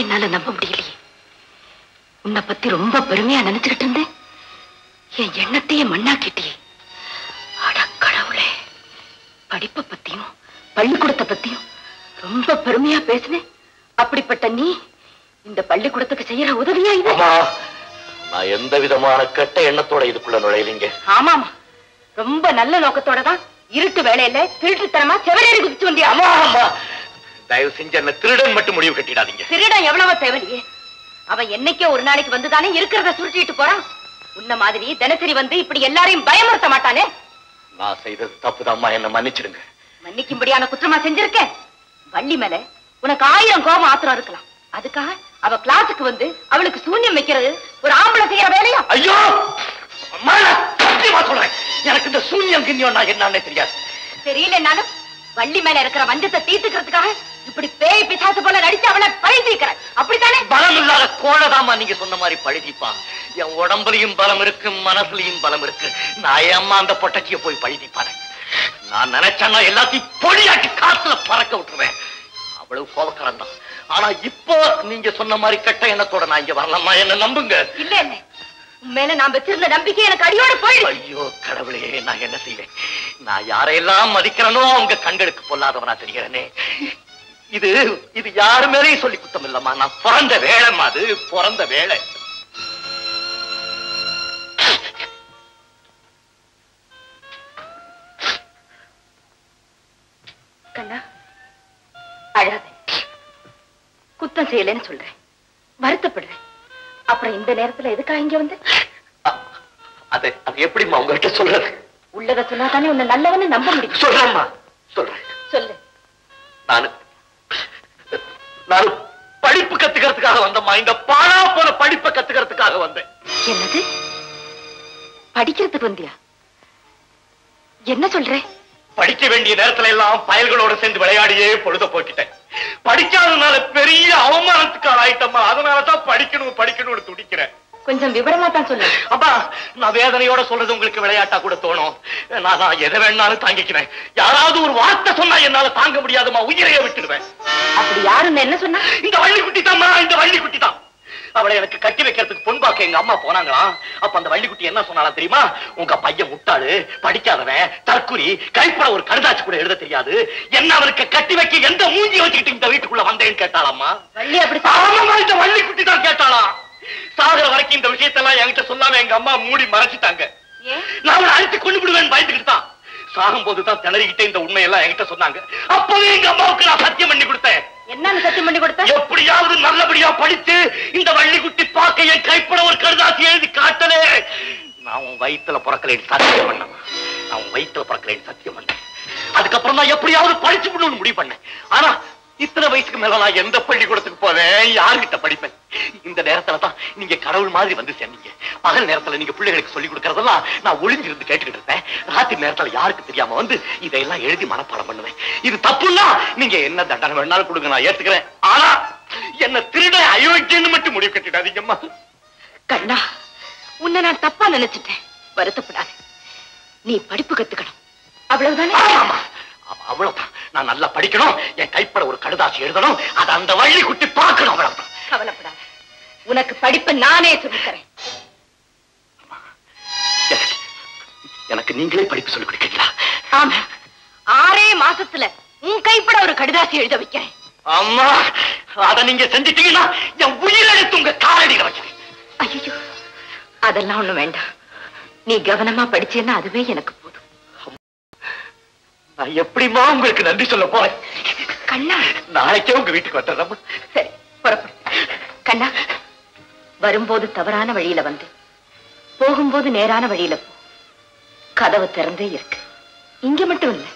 என்னால நம்ப முடியலையே. உன்னை பத்தி ரொம்ப பெருமையா நினைச்சுக்கிட்டு இருந்தேன். என் எண்ணத்தையே மண்ணாக்கிட்டியே. அட கடவுளே, படிப்பை பத்தியும் பள்ளிக்கூடத்தை பத்தியும் ரொம்ப பெருமையா பேசினேன். அப்படிப்பட்ட நீ இந்த பள்ளிக்கூடத்துக்கு செய்யற உதவியா இது? நான் எந்த விதமான கெட்ட எண்ணத்தோட இதுக்குள்ள நுழையலீங்க. ஆமாமா, ரொம்ப நல்ல நோக்கத்தோட தான் இருட்டு வேலையில திருட்டுத்தனமா செவரேறி குதிச்சு வந்தியா? ஆமா, தயவு செஞ்சு என்ன திருடன் மட்டும் முடிவு கட்டிடாதீங்க. திருடன் எவ்வளவோ தேவையே. அவன் என்னைக்கே ஒரு நாளைக்கு வந்துதானே இருக்கிறத சுருட்டிட்டு போறான். உன்ன மாதிரி தினசரி வந்து இப்படி எல்லாரையும் பயமுறுத்த மாட்டானே. நான் செய்தது தப்புதாம்மா, என்ன மன்னிச்சிடுங்க. மன்னிக்கும்படியான குற்றமா செஞ்சிருக்கேன். வள்ளி மேல உனக்கு 1000 கோபம் ஆத்திரம் இருக்கலாம். அதுக்காக அவ கிளாஸுக்கு வந்து அவளுக்கு சூன்யம் வைக்கிறது ஒரு ஆம்பளை செய்யற வேலையா? ஐயோ அம்மா, சத்தியமா சொல்றேன், எனக்கு இந்த சூன்யம் கிண்ணியம் என்னன்னே தெரியாது. தெரியலனாலும் வள்ளி மேல இருக்கிற வஞ்சத்தை தீர்த்துக்கிறதுக்காக இப்படி பேய் பிசாசு போல நடிச்சு அவளை பழி தீர்க்கிற, அப்படித்தானே? பலம் இல்லாத கோழதாமா நீங்க சொன்ன மாதிரி பழிதீப்பா. என் உடம்புலையும் பலம் இருக்கு, மனசுலயும் பலம் இருக்கு. நான் ஏம்மா அந்த பொட்டச்சிய போய் பழிதீப்பானே? நான் நினைச்சேன்னா எல்லாத்தையும் பொடியாட்டி காத்துல பறக்க விட்டுருவேன். அவ்வளவு கோபக்காரன் தான். ஆனா இப்போ நீங்க சொன்ன மாதிரி கெட்ட எண்ணத்தோட நான் இங்க வரலாமா? என்ன நம்புங்க. இல்ல இல்ல, உண்மையில நான் வச்சிருந்த நம்பிக்கை எனக்கு அடியோட போயிடுச்சு. ஐயோ கடவுளே, நான் என்ன செய்வேன்? நான் யாரையெல்லாம் மதிக்கிறனோ அவங்க கண்களுக்கு பொல்லாதவனா தெரிகிறேனே. இது இது யாரு மேலேயும் சொல்லி குத்தம் இல்லம்மா. நான் பிறந்த வேலைம்மா, அது பிறந்த வேலை. கண்ணா, அழாத. குத்தம் செய்யலன்னு சொல்றேன், வருத்தப்படுறேன். அப்புறம் இந்த நேரத்துல எதுக்கா இங்க வந்து? அது எப்படிம்மா உங்ககிட்ட சொல்றது? உள்ளத சொன்னா தானே உன்னை நல்லவன்னு நம்ப முடியும். சொல்றேம்மா, சொல்றேன். சொல்லு. நான் படிப்பு கத்துக்கிறதுக்காக வந்தம்மா. இந்த பாழா போன படிப்பை கத்துக்கிறதுக்காக வந்தேன். என்னது? படிக்கிறதுக்கு வந்தியா? என்ன சொல்ற? படிக்க வேண்டிய நேரத்துல எல்லாம் பயல்களோட சேர்ந்து விளையாடியே பொழுத போக்கிட்டேன். படிக்காதனால பெரிய அவமானத்துக்கு ஆயிட்டம்மா. அதனாலதான் படிக்கணும்னு துடிக்கிறேன். கொஞ்சம் விவரமா தான் சொல்லு. அப்பா, நான் வேதனையோட சொல்றது உங்களுக்கு விளையாட்டா கூட தோணும். நான் எதை வேணாலும் தாங்கிக்கிறேன். யாராவது ஒரு வார்த்தை சொன்னா என்னால தாங்க முடியாதுமா, உயிரையே விட்டுடுவேன். அப்படி யாருன்னு என்ன சொன்னா? இந்த வள்ளிக்குட்டி தான்மா, இந்த வள்ளிக்குட்டி தான். அவளை எனக்கு கட்டி வைக்கிறதுக்கு பொன்பாக்க எங்க அம்மா போனாங்களாம். அப்ப அந்த வள்ளிக்குட்டி என்ன சொன்னாலும் தெரியுமா? உங்க பையன் முட்டாளு, படிக்காதவன், தற்குறி, கைப்பட ஒரு கடுதாச்சு கூட எழுத தெரியாது. என்ன அவனுக்கு கட்டி வைக்க எந்த மூஞ்சி வச்சுக்கிட்டு இந்த வீட்டுக்குள்ள வந்தேன்னு கேட்டாளாமா. வள்ளி அப்படி? ஆமாமா, இந்த வள்ளிக்குட்டி தான் கேட்டாளா. சாகர வரைக்கும் இந்த விஷயத்தெல்லாம் என்கிட்ட சொல்லாம எங்க அம்மா மூடி மறைச்சிட்டாங்க. நான் அவனை அழுத்தி கொண்டு விடுவேன் பயந்துக்கிட்டு தான். சாகும் போதுதான் திணறிக்கிட்டே இந்த உண்மையெல்லாம் என்கிட்ட சொன்னாங்க. அப்பவே எங்க அம்மாவுக்கு நான் சத்தியம் பண்ணி கொடுத்தேன். என்னன்னு சத்தியம் பண்ணி கொடுத்த? எப்படியாவது நல்லபடியா படிச்சு இந்த வள்ளிக்குட்டி பார்க்க என் கைப்பட ஒரு கடுதாசி எழுதி வயிற்றுல பிறக்கலைன்னு சத்தியம் பண்ணேன். நான் வயிற்றுல பிறக்கலைன்னு சத்தியம் பண்ணேன். அதுக்கப்புறம் தான் எப்படியாவது படிச்சு விடணும்னு முடிவு பண்ணேன். ஆனா இத்தனை வயசுக்கு மேல நான் எந்த பள்ளிக்கூடத்துக்கு போவேன், யாருகிட்ட படிப்பேன்? இந்த நேரத்துல தான் நீங்க கடவுள் மாதிரி வந்து சேர்ந்தீங்க. பகல் நேரத்துல நீங்க பிள்ளைகளுக்கு சொல்லி கொடுக்கறதெல்லாம் நான் ஒளிஞ்சிருந்து கேட்டுக்கிட்டு இருப்பேன். ராத்திரி நேரத்துல யாருக்கு தெரியாம வந்து இதையெல்லாம் எழுதி மனப்பாடம் பண்ணுவேன். இது தப்புன்னா நீங்க என்ன தண்டனை வேணாலும் கொடுங்க, நான் ஏத்துக்கிறேன். ஆனா என்ன திருட அயோக்கியன்னு மட்டும் முடிவு கட்டிடாதீங்கம்மா. கண்ணா, உன்னை நான் தப்பா நினைச்சிட்டேன். வருத்தப்படாது. நீ படிப்பு கத்துக்கணும், அவ்வளவுதானே? அவ்வளவுதான். நான் நல்லா படிக்கணும், என் கைப்பட ஒரு கடுதாசி எழுதணும், அதை அந்த வழி குட்டி பார்க்கணும், அவ்வளவுதான். கவலைப்படாது, உனக்கு படிப்பு நானே சொல்லித்தரேன். எனக்கு நீங்களே படிப்பு சொல்லிக் கொடுக்கீங்களா? ஆமா, 6 மாசத்துல உன் கைப்பட ஒரு கடுதாசி எழுத வைக்கிறேன். அம்மா, அதை நீங்க செஞ்சிட்டீங்கன்னா என் உயிரெழுத்து உங்க காலடியில வைக்கிறேன். ஐயோ, அதெல்லாம் ஒண்ணும் வேண்டாம். நீ கவனமா படிச்சேன்னா அதுவே எனக்கு போதும். நான் எப்படிமா உங்களுக்கு நன்றி சொல்ல போறேன்? கண்ணா, நாளைக்கே உங்க வீட்டுக்கு வந்துடுறேன். சரி, புறப்படு. கண்ணா, வரும்போது தவறான வழியில வந்து போகும்போது நேரான வழியில போ. கதவு திறந்தே இருக்கு. இங்க மட்டும் இல்ல,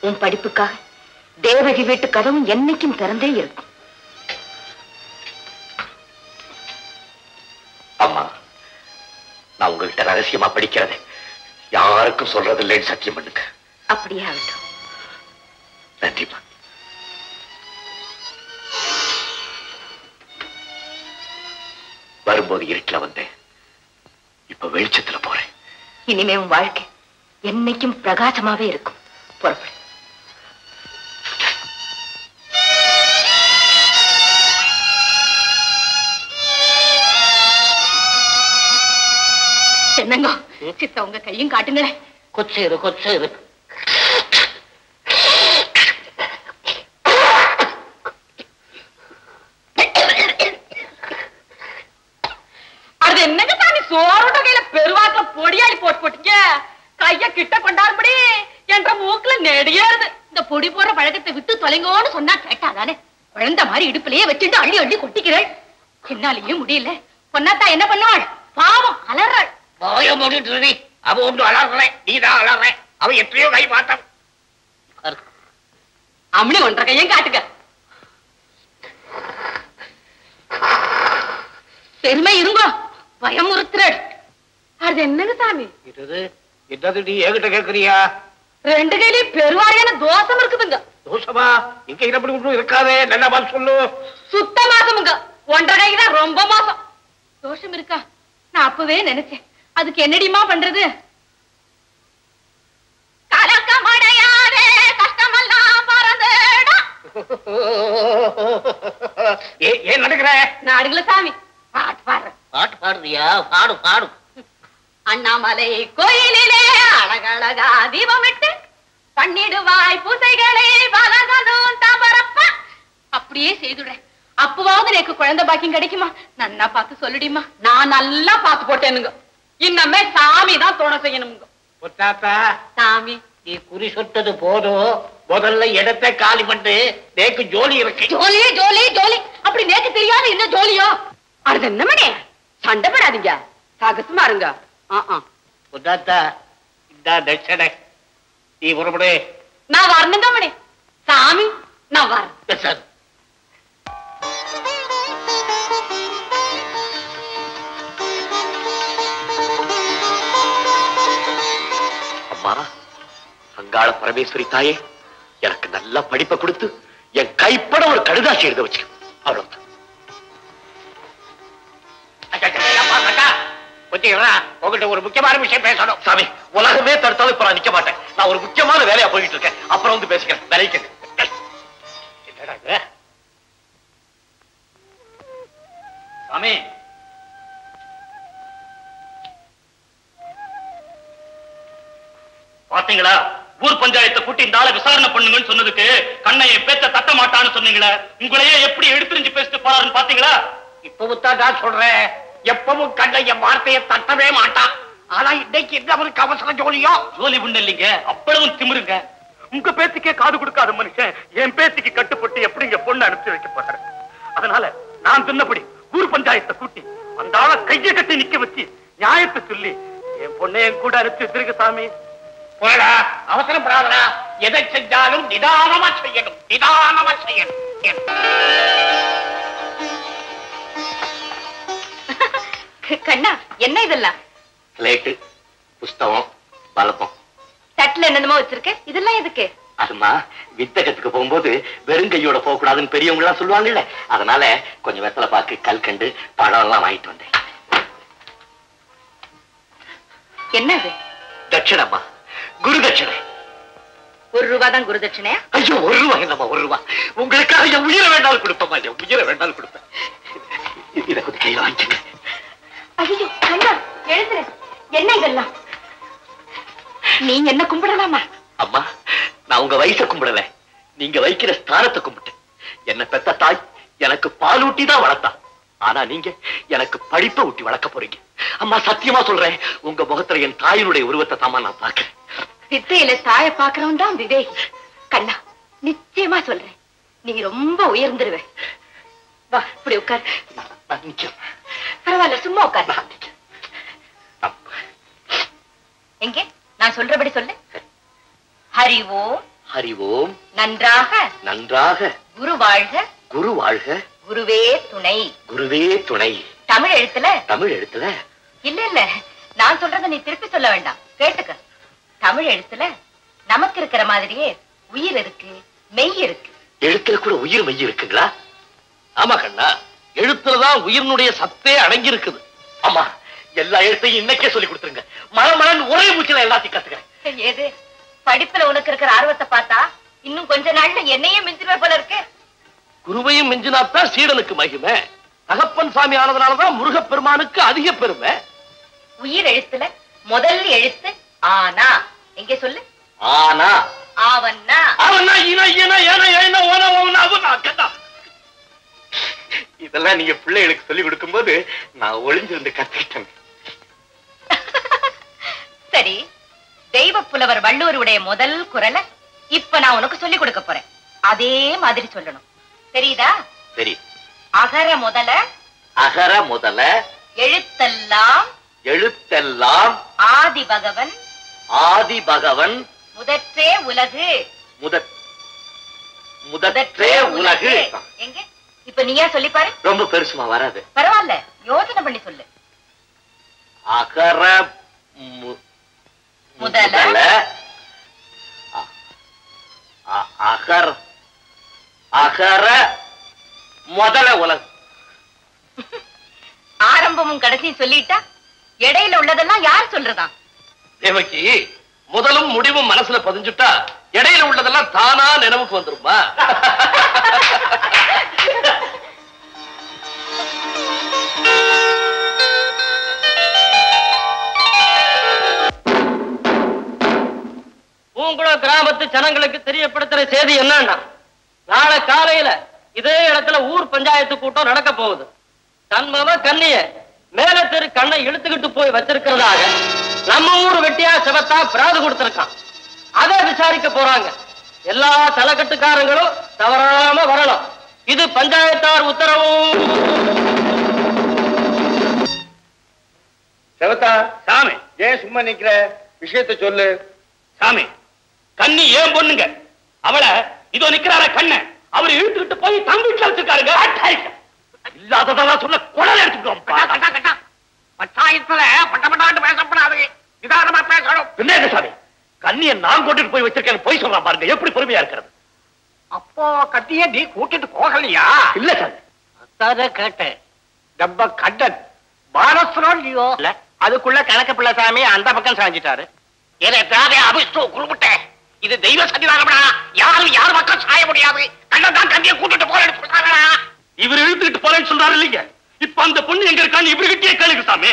உன் படிப்புக்காக தேவகி வீட்டு கதவும் என்னைக்கும் திறந்தே இருக்கும். அம்மா, நான் உங்ககிட்ட ரகசியமா படிக்கிறது யாருக்கும் சொல்றது இல்லைன்னு சத்தியம் பண்ணுங்க. அப்படியே ஆகட்டும். நன்றிமா. வரும்போது இருட்டுல வந்தேன், இப்ப வெளிச்சத்துல போறேன். இனிமே உன் வாழ்க்கை என்னைக்கும் பிரகாசமாவே இருக்கும். புறப்படு. என்னங்க சித்த, உங்க கையும் காட்டுங்களேன். கொச்சேரு கொச்சேரு. அது என்னங்க சாமி, சோரோட கையில பெருவாக்க பொடியாடி போட்டீங்க. கைய கிட்ட கொண்டாடுபடி என்ற மூக்குல நெடியாருது. இந்த பொடி போற பழக்கத்தை விட்டு தொலைங்கோன்னு சொன்னா கேட்டாதானே? குழந்தை மாதிரி இடுப்புலயே வச்சுட்டு அள்ளி அள்ளி கொட்டிக்கிறேள். என்னாலேயே முடியல. பொன்னாத்தா என்ன பண்ணுவாள்? பாவம், அலறாள். வாய மூடிட்டு அவ ஒன்று அலறல, நீதான் அலற. அவ எப்படியோ கை மாட்டான். அம்மனி ஒன்ற கையும் காட்டுங்க. பெருமை இருங்கோ, பயமுறுத்துறாள். அது என்னங்க சாமி? என்னது நீ என்கிட்ட கேட்கறியா? 2 கையிலயும் பெருவாரியான தோசம் இருக்குதுங்க. தோசமா? இங்க இப்படி ஒன்றும் இருக்காதே, நல்லா பார்த்து சொல்லு. சுத்த மாசமுங்க. 1.5 கை தான் ரொம்ப மாசம். தோஷம் இருக்கா? நான் அப்பவே நினைச்சேன். அதுக்கு என்னடிமா பண்றது? கலக்கமடையாதே, கஷ்டமெல்லாம் பறந்துடா. ஏன் நடக்கிற? நாடுகள சாமி, பாட்டு பாடுற. பாட்டு பாடுறியா? பாடு பாடு. அண்ணாமலை கோயிலிலே அழகழகா தீபமிட்டு பண்ணிடுவாய் பூசைகளை பலகனும் தபரப்பா. அப்படியே செய்துடுறேன். அப்பவாவது எனக்கு குழந்தை பாக்கியம் கிடைக்குமா? நன்னா பார்த்து சொல்லுடிமா. நான் நல்லா பாத்து போட்டேனுங்க. இன்னமே சாமி தான் துணை செய்யணுங்க. தாத்தா, சாமி, நீ குறி சொட்டது போதும். முதல்ல இடத்தை காலி பண்ணு, நேக்கு ஜோலி இருக்கு. ஜோலி ஜோலி ஜோலி, அப்படி நேக்கு தெரியாத என்ன ஜோலியோ? அது என்ன மணி? சண்டை போடாதீங்க, சகசமா இருங்க. தாத்தா, இந்த தட்சணை நீ புறப்படு. நான் வரணுங்க மணி. சாமி, நான் வரேன். சார், அம்மா, அங்காள பரமேஸ்வரி தாயே, எனக்கு நல்ல படிப்பை கொடுத்து என் கைப்பட ஒரு கடுதாசி எழுத வச்சு. அவ்வளவுதான். உங்ககிட்ட ஒரு முக்கியமான விஷயம் பேசணும். சாமி, உலகமே தடுத்தாலும் இப்ப நான் நிக்க மாட்டேன். நான் ஒரு முக்கியமான வேலையா போயிட்டு இருக்கேன். அப்புறம் வந்து பேசிக்கிறேன். வேலைக்கு சாமி, பாத்தீங்களா? ஊர் பஞ்சாயத்தை கூட்டி இந்த ஆளை விசாரணை பண்ணுங்கன்னு சொன்னதுக்கு கண்ணையை பேச்ச தட்ட மாட்டான்னு சொன்னீங்களா? உங்களையே எப்படி எடுத்துரிஞ்சு பேசிட்டு போறாருன்னு பாத்தீங்களா? இப்பதான் சொல்றேன், எப்பவும் கண்ட என் வார்த்தையை தட்டவே மாட்டான். ஆனா இன்னைக்கு என்ன அவருக்கு அவசர ஜோலியோ? ஜோலி ஒண்ணு இல்லைங்க, அவ்வளவு திமிருங்க. உங்க பேச்சுக்கே காது கொடுக்காத மனுஷன் என் பேச்சுக்கு கட்டுப்பட்டு எப்படிங்க பொண்ணு அனுப்பிச்சு வைக்க போறாரு? அதனால நான் சொன்னபடி ஊர் பஞ்சாயத்தை கூட்டி அந்த ஆளை கையை கட்டி நிக்க வச்சு நியாயத்தை சொல்லி என் பொண்ணை என் கூட அனுப்பிச்சு வச்சிருக்கு சாமி. போடா, அவசரப்படாதடா. எதை செஞ்சாலும் நிதானமா செய்யணும், நிதானமா செய்யணும். கண்ணா, என்ன இதெல்லாம்? ஸ்லேட்டு, புஸ்தகம், பலப்பம். தட்டுல என்னென்னமோ வச்சிருக்க, இதெல்லாம் எதுக்கு? அதுமா வித்தகத்துக்கு போகும்போது வெறுங்கையோட போக கூடாதுன்னு பெரியவங்க எல்லாம் சொல்லுவாங்கல்ல, அதனால கொஞ்சம் வெத்தலை பாக்கு, கல்கண்டு, பழம் எல்லாம் வாங்கிட்டு வந்தேன். என்னது? தட்சிணம்மா, குரு தட்சிணை. ₹1 தான் குரு தட்சிணையா? ஐயோ, ₹1 என்னம்மா, ₹1. உங்களுக்காக என் உயிரை வேண்டாலும் கொடுப்பேன், என் உயிரை வேண்டாலும் கொடுப்பேன். இதை கொஞ்சம் கையில வாங்கிக்கங்க. ஐயோ கண்ணா, எழுதுற. என்ன இதெல்லாம்? நீங்க என்ன கும்பிடலாமா? அம்மா, நான் உங்க வயசை கும்பிடல, நீங்க வைக்கிற ஸ்தானத்தை கும்பிட்டு. என்ன பெத்த தாய் எனக்கு பாலூட்டி தான் வளர்த்தா, ஆனா நீங்க எனக்கு படிப்பை ஊட்டி வளர்க்க போறீங்க. அம்மா, சத்தியமா சொல்றேன், உங்க முகத்துல என் தாயினுடைய உருவத்தை தாமா நான் பார்க்கிறேன். வித்தையில தாய பாக்குறவன் தான் விவேக். கண்ணா, நிச்சயமா சொல்றேன், நீ ரொம்ப உயர்ந்துருவ. வா, இப்படி உட்கார். பரவாயில்ல, சும்மா உட்கார். எங்கே நான் சொல்றபடி சொல்லு. ஹரி ஓம். ஹரி ஓம். நன்றாக நன்றாக. குரு வாழ்க. குரு வாழ்க. குருவே துணை. குருவே துணை. தமிழ் எழுத்துல? தமிழ் எழுத்துல? இல்ல, நான் சொல்றத நீ திருப்பி சொல்ல வேண்டாம், கேட்டுக்க. தமிழ் எழுத்துல நமக்கு இருக்கிற மாதிரியே உயிர் இருக்கு, மெய் இருக்கு. எழுத்துல கூட உயிர் மெய் இருக்குங்களா? ஆமா கண்ணா, எழுத்துலதான் உயிரினுடைய சத்தே அடங்கி இருக்குது. ஆமா, எல்லா எழுத்தையும் இன்னைக்கே சொல்லி கொடுத்துருங்க. மழை ஒரே மூச்சில எல்லாத்தையும் கத்துக்கிறேன். ஏது படிப்புல உனக்கு இருக்கிற ஆர்வத்தை பார்த்தா இன்னும் கொஞ்ச நாள்ல என்னையே மிஞ்சிருவ போல இருக்கு. குருவையும் மிஞ்சினாத்தான் சீடனுக்கு மகிமை. தகப்பன் சாமி ஆனதுனாலதான் முருகப்பெருமானுக்கு அதிக பெருமை. உயிர் எழுத்துல முதல் எழுத்து ஆனா. எங்கே சொல்லு. ஆனா. ஆவன்னா. அவனா ஈனா ஈனா ஏனா ஏனா ஓனா ஓனா அவனா கண்ணா. இதெல்லாம் நீங்க பிள்ளைகளுக்கு சொல்லி கொடுக்கும் போது நான் ஒளிஞ்சிருந்து கத்துக்கிட்டேன். சரி, தெய்வ புலவர் வள்ளுவருடைய முதல் குரலை இப்ப நான் உனக்கு சொல்லி கொடுக்க போறேன். அதே மாதிரி சொல்லணும், தெரியுதா? சரி. அகர முதல. அகர முதல. எழுத்தெல்லாம். எழுத்தெல்லாம். ஆதி பகவன். ஆதி பகவன். முதற்றே உலகு. முதற்றே உலகு. எங்க இப்ப நீயா சொல்லி பாரு. ரொம்ப பெருசுமா வராது. பரவாயில்ல, யோசனை பண்ணி சொல்லு. அகர முதல. அகர முதல உலகு. ஆரம்பமும் கடைசியும் சொல்லிட்டா இடையில உள்ளதெல்லாம் யார் சொல்றதா? தேவகி, முதலும் முடிவும் மனசுல பதிஞ்சுட்டா இடையில உள்ளதெல்லாம் தானா நினைவுக்கு வந்துருமா? பூங்குளம் கிராமத்து ஜனங்களுக்கு தெரியப்படுத்துற செய்தி என்னன்னா, நாளை காலையில இதே இடத்துல ஊர் பஞ்சாயத்து கூட்டம் நடக்க போகுது. தன்மவ கண்ணிய மேல தெரு கண்ணை இழுத்துக்கிட்டு போய் வச்சிருக்கிறதாக நம்ம ஊர் வெட்டியா செவத்தா பிராது கொடுத்திருக்கான். அதை விசாரிக்க போறாங்க. எல்லா தலைக்கட்டுக்காரங்களும் தவறாம வரணும். இது பஞ்சாயத்தார் உத்தரவு. செவத்தா. சாமி, ஏன் சும்மா நிக்கிற? விஷயத்தை சொல்லு. சாமி, கண்ணி ஏன் பொண்ணுங்க, அவளை இதோ நிக்கிறார கண்ண அவரு இழுத்துக்கிட்டு போய் தம் வீட்டுல வச்சிருக்காருங்க. இல்லாததெல்லாம் சொல்ல குடல் எடுத்துட்டோம். பஞ்சாயத்துல பட்டப்பட்டாண்டு பேசப்படாது, நிதானமா பேசணும். என்ன சாமி, கண்ணிய நான் கூட்டிட்டு போய் வச்சிருக்கேன் போய் சொல்றான் பாருங்க, எப்படி பொறுமையா இருக்கிறது? அப்போ கட்டிய நீ கூட்டிட்டு போகலையா? இல்ல சாமி, அதான் கேட்டேன். டப்ப கட்டன் பாரஸ்வரம் இல்லையோ? அதுக்குள்ள கணக்கு பிள்ளை சாமி அந்த பக்கம் சாஞ்சிட்டாரு. இது தெய்வ சன்னிதானம்டா, யாரும் யார் பக்கம் சாய முடியாது. கண்ணதான் கண்ணிய கூட்டிட்டு போறேன்னு சொல்றாங்களா? இவர் இழுத்துக்கிட்டு போறேன்னு சொல்றாரு இல்லைங்க. இப்ப அந்த பொண்ணு எங்க இருக்கான்னு இவர்கிட்டயே கேளுங்க சாமி.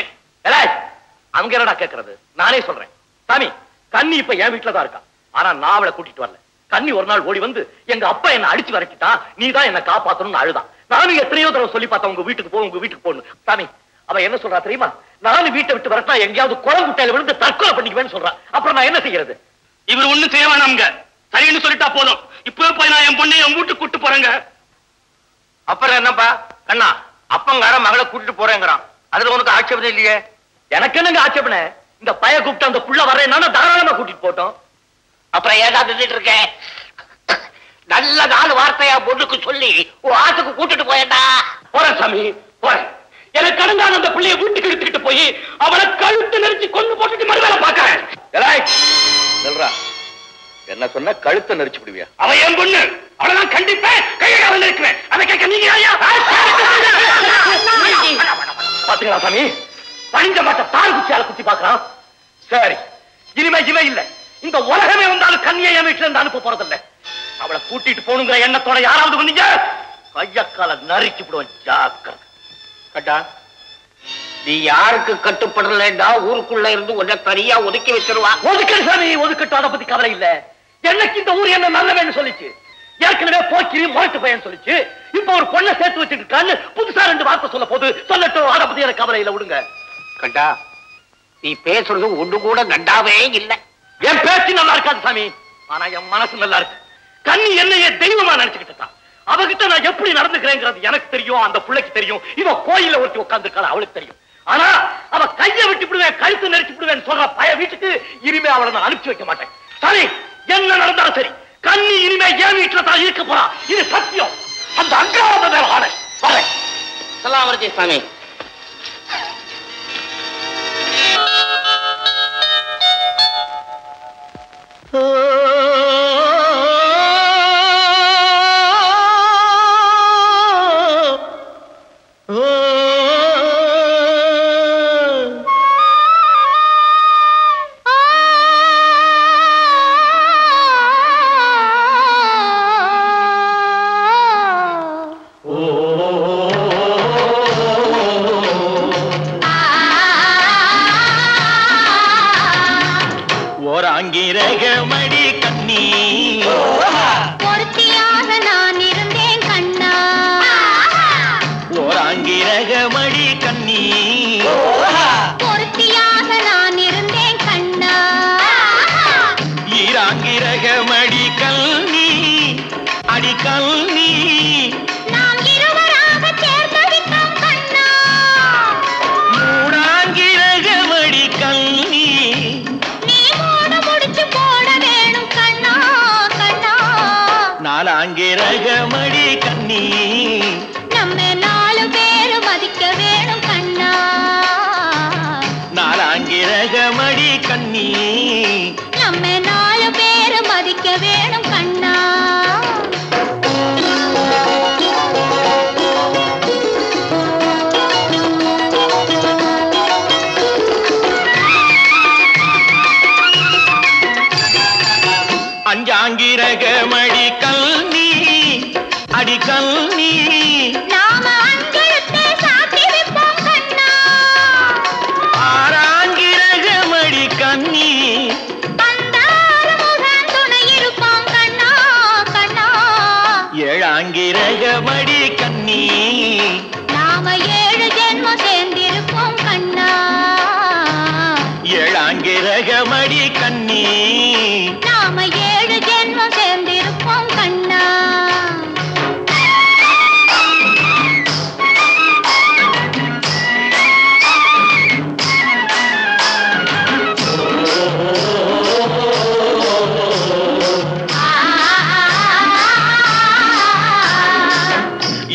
அவங்க என்னடா கேட்கறது, நானே சொல்றேன். சாமி, கண்ணி இப்ப என் வீட்டுலதான் இருக்கா. ஆனா நான் அவளை கூட்டிட்டு வரல. கண்ணி ஒரு நாள் ஓடி வந்து எங்க அப்பா என்ன அடிச்சு வரட்டிட்டா, நீ தான் என்ன காப்பாத்தணும்னு அழுதான். நானும் எத்தனையோ தடவை சொல்லி பார்த்தேன், உங்க வீட்டுக்கு போ உங்க வீட்டுக்கு போகணும். சாமி, அவ என்ன சொல்றா தெரியுமா? நானும் வீட்டை விட்டு வரட்டா எங்கேயாவது குளம் குட்டையில விழுந்து தற்கொலை பண்ணிக்குவேன்னு சொல்றா. அப்புறம் நான் என்ன செய்யறது? இவர் ஒண்ணும் செய்ய வேணாம்ங்க, சரின்னு சொல்லிட்டா போதும். இப்பவே போய் நான் என் பொண்ணை என் வீட்டுக்கு கூட்டு போறேங்க. அப்புறம் என்னப்பா கண்ணா, அப்பங்கார மகளை கூட்டிட்டு போறேங்கிறான். அதுல உனக்கு ஆட்சேபனை இல்லையே? எனக்கு என்னங்க ஆட்சேபனை? இந்த பய கூப்பிட்டு அந்த புள்ள வர்றேன்னா தாராளமா கூட்டிட்டு போட்டோம். அப்புறம் ஏதாவது இருக்கேன் நல்ல 4 வார்த்தையா பொண்ணுக்கு சொல்லி ஆத்துக்கு கூட்டிட்டு போயேண்டா. போறேன் சாமி போறேன். எனக்கு கடந்தான அந்த பிள்ளைய வீட்டுக்கு எடுத்துக்கிட்டு போய் அவளை கழுத்து நெரிச்சு கொண்டு போட்டுட்டு மறுவேளை பாக்கிறேன். என்ன சொன்ன கழுத்தை நெரிச்சு விடுவியா? அவன் என் பொண்ணு, அவளதான் கண்டிப்பேன், கையை இருக்கிறேன். அதை கேட்க நீங்க பாத்தீங்களா சாமி? பணிஞ்ச மாட்ட தார் குச்சியால குத்தி பாக்குறான். சரி, இனிமே இவ இல்ல, இந்த உலகமே வந்தாலும் கண்ணியை என் வீட்டுல இருந்து அனுப்ப போறதில்ல. அவளை கூட்டிட்டு போகணுங்கிற எண்ணத்தோட யாராவது வந்தீங்க கையக்கால நறுக்கி விடுவேன். ஜாக்கிரதை. கட்டா, நீ யாருக்கு கட்டுப்படலடா ஊருக்குள்ள இருந்து உன்னை தனியா ஒதுக்கி வச்சிருவா. ஒதுக்கல் சாமி, ஒதுக்கட்டும், அதை பத்தி கவலை இல்ல. எனக்கு இந்த ஊர் என்ன நல்லவேன்னு சொல்லிச்சு. ஏற்கனவே போக்கிரி முறைத்து பையன் சொல்லிச்சு. இப்ப ஒரு பொண்ணை சேர்த்து வச்சுட்டு புதுசா 2 வார்த்தை சொல்ல போது சொல்லட்டும், அதை பத்தி எனக்கு கவலை இல்ல, விடுங்க. கட்டா, நீ பேசுறது ஒண்ணு கூட நண்டாவே இல்ல. என் பேச்சு நல்லா இருக்காது சாமி, ஆனா என் மனசு நல்லா இருக்கு. கண்ணி என்னைய தெய்வமா நினைச்சுக்கிட்டான். அவகிட்ட நான் எப்படி நடந்துக்கிறேங்கிறது எனக்கு தெரியும், அந்த பிள்ளைக்கு தெரியும். இவ கோயில ஒருத்தி உட்கார்ந்துருக்காள், அவளுக்கு தெரியும். ஆனா அவ கையை விட்டு விடுவேன், கழுத்து நெரிச்சு விடுவேன் சொல்ற பய வீட்டுக்கு இனிமே அவளை நான் அனுப்பிச்சு வைக்க மாட்டேன். சரி, என்ன நடந்தாலும் சரி, கண்ணி இனிமே என் வீட்டுல தான் இருக்க போறா. இது சத்தியம். அந்த அங்காவத மேல ஆட வரேன். சலாமர்ஜி சாமி. ஓராங்கிரகமடி கண்ணி பொருத்தியாக நான் இருந்தேன் கண்ணா. ஓராங்கிரகமடி கண்ணி பொருத்தியாக நான் இருந்தேன் கண்ணா. ஈராங்கிரகமடி கல்னி அடி கல்னி நாம் இருவராக சேர்ந்து விட்டோம் கண்ணா. மூடாங்கிரகமடி கல்னி நீ மூடு முடிச்சு போட வேணும் கண்ணா கண்ணா. நாலாங்கிரகமடி கண்ணி நம்ம 4 பேரு மதிக்க வேணும் கண்ணா. நாலாங்கிரகமடி கண்ணி நம்ம 4 பேரு மதிக்க வேணும் கண்ணா. அஞ்சாங்கிரகமடி கல்னி அடி கல்னி நாம அஞ்செழுத்தை சாத்தி வைப்போம் கண்ணா. ஆறாங்கிரகமடி கண்ணி அந்த ஆறுமுகன் துணை இருப்பான் கண்ணா கண்ணா. ஏழாங்கிரகமடி கண்ணி நாம 7 ஜென்மம் சேர்ந்திருப்போம் கண்ணா. ஏழாங்கிரகமடி கண்ணி நாம 7 ஜென்மம் சேர்ந்திருப்போம் கண்ணா.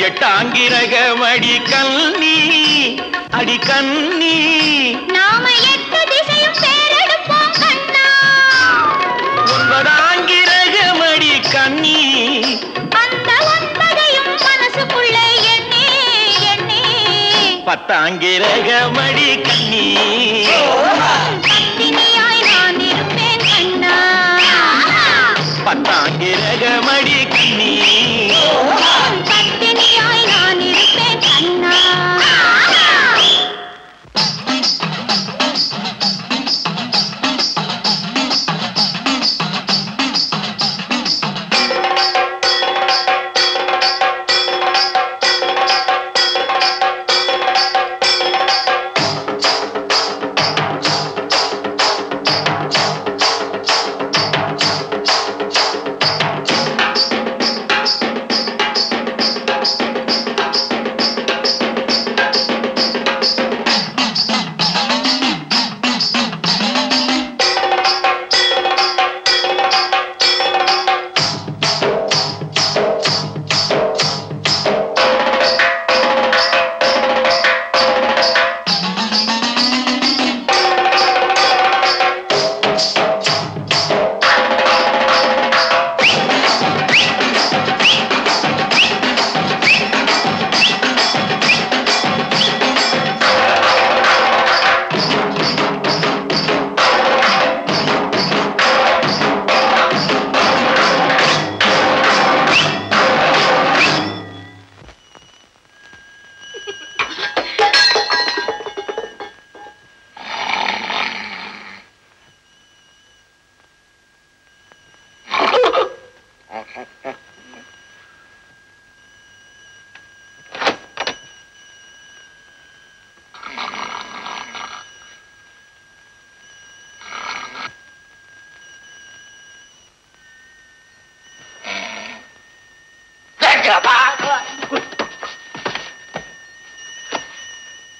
எட்டாங்கிரகமடி கண்ணி அடி கண்ணி நாம 8 திசையும் பேரெடுப்போம் கண்ணா. ஒன்பதாங்கிரகமடி கண்ணி அந்த 9ஐயும் மனசுக்குள்ளே எண்ணி எண்ணி பத்தாங்கிரகமடி கண்ணி பத்தினியாய் நான் இருப்பேன் கண்ணா. பத்தாங்கிரகமடி கண்ணி பத்தினியாய் நான் இருப்பேன் கண்ணா.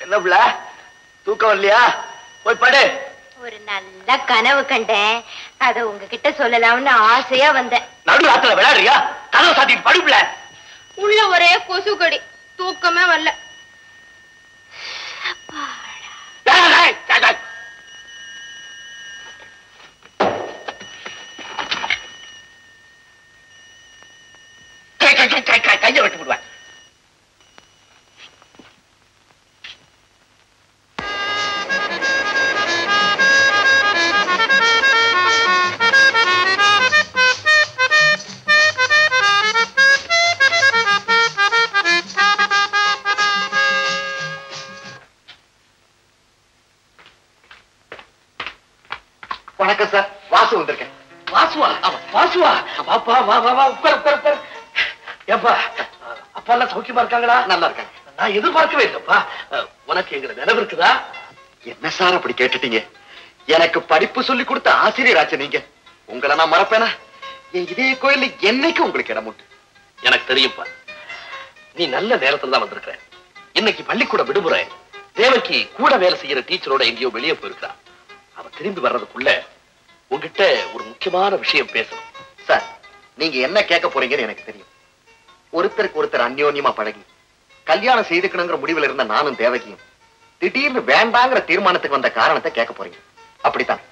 என்ன பிள்ள தூக்கம் இல்லையா? போய் படு. ஒரு நல்ல கனவு கண்டேன், அத உங்ககிட்ட சொல்லலாம்னு ஆசையா வந்தேன். நடு ராத்திர விளையாடுறியா? கனவு சாத்திட்டு படு பிள்ள. உள்ள ஒரே கொசு கடி, தூக்கமே வரல. கைய வெட்டு விடுவேன். வணக்கம் சார், வாசு வந்திருக்கேன். வாசுவா? வாசுவா, வாப்பா, வா வா வா, உட்கார் உட்கார் உட்கார். ஏப்பா, அப்பா எல்லாம் சௌக்கியமா இருக்காங்களா? நல்லா இருக்காங்க. நான் எதிர்பார்க்கவே இல்லப்பா. உனக்கு எங்க நினைவு இருக்குதா? என்ன சார் அப்படி கேட்டுட்டீங்க? எனக்கு படிப்பு சொல்லி கொடுத்த ஆசிரியராச்சு நீங்க. உங்களை நான் மறப்பேனா? என் இதே கோயில்ல என்னைக்கு உங்களுக்கு இடம் உண்டு. எனக்கு தெரியும்ப்பா, நீ நல்ல நேரத்துல தான் வந்திருக்கிற. இன்னைக்கு பள்ளிக்கூட விடுமுறை. தேவகி கூட வேலை செய்யற டீச்சரோட எங்கேயோ வெளியே போயிருக்கா. அவ திரும்பி வர்றதுக்குள்ள உங்ககிட்ட ஒரு முக்கியமான விஷயம் பேசணும். சார், நீங்க என்ன கேட்க போறீங்கன்னு எனக்கு தெரியும். ஒருத்தருக்கு ஒருத்தர் அந்யோன்யமா பழகி கல்யாணம் செய்துக்கணுங்கிற முடிவுல இருந்த நானும் தேவகியும் திடீர்னு வேண்டாங்கிற தீர்மானத்துக்கு வந்த காரணத்தை கேட்க போறீங்க, அப்படித்தான்?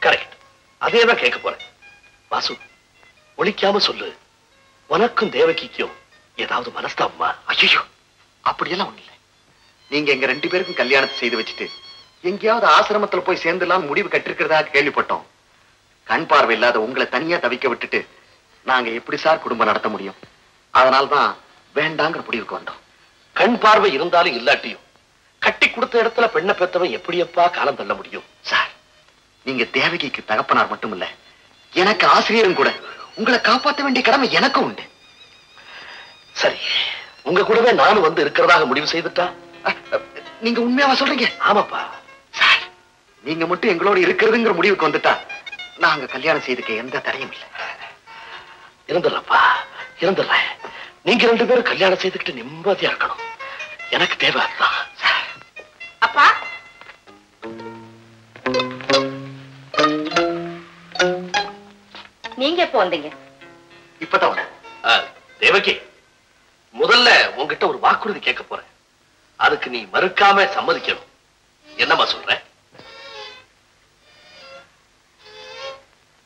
கரெக்ட், அதேதான் கேட்க போறேன். வாசு, ஒளிக்காம சொல்லு, உனக்கும் தேவகிக்கும் ஏதாவது மனஸ்தாபமா? ஐயோ, அப்படியெல்லாம் ஒண்ணு இல்லை. நீங்க எங்க 2 பேருக்கும் கல்யாணத்தை செய்து வச்சுட்டு எங்கேயாவது ஆசிரமத்துல போய் சேர்ந்துலாம் முடிவு கட்டிருக்கிறதாக கேள்விப்பட்டோம். கண் பார்வை இல்லாத உங்களை தனியா தவிக்க விட்டுட்டு நாங்க எப்படி சார் குடும்பம் நடத்த முடியும்? அதனால்தான் வேண்டாங்கிற முடிவுக்கு வந்தோம். கண் பார்வை இருந்தாலும் இல்லாட்டியும் கட்டி கொடுத்த இடத்துல பெண்ணை பெற்றவன் எப்படியப்பா காலம் தள்ள முடியும்? சார், நீங்க தேவகிக்கு தகப்பனார் மட்டும் இல்ல, எனக்கு ஆசிரியரும் கூட. உங்களை காப்பாற்ற வேண்டிய கடமை எனக்கும் உண்டு. சரி, உங்க கூடவே நானும் வந்து இருக்கிறதாக முடிவு செய்துட்டா? நீங்க உண்மையாவா சொல்றீங்க? ஆமாப்பா. சார், நீங்க மட்டும் எங்களோட இருக்கிறதுங்கிற முடிவுக்கு வந்துட்டா நாங்க கல்யாணம் செய்துக்க எந்த தடையும் இல்லை. இருந்துடலப்பா, இருந்துடுறேன். நீங்க 2 பேரும் கல்யாணம் செய்துக்கிட்டு நிம்மதியா இருக்கணும். எனக்கு தேவை அதுதான். அப்பா, நீங்க எப்போ வந்தீங்க? இப்பதான். தேவகி, முதல்ல உங்ககிட்ட ஒரு வாக்குறுதி கேட்க போறேன். அதுக்கு நீ மறுக்காம சம்மதிக்கணும். என்னமா சொல்ற?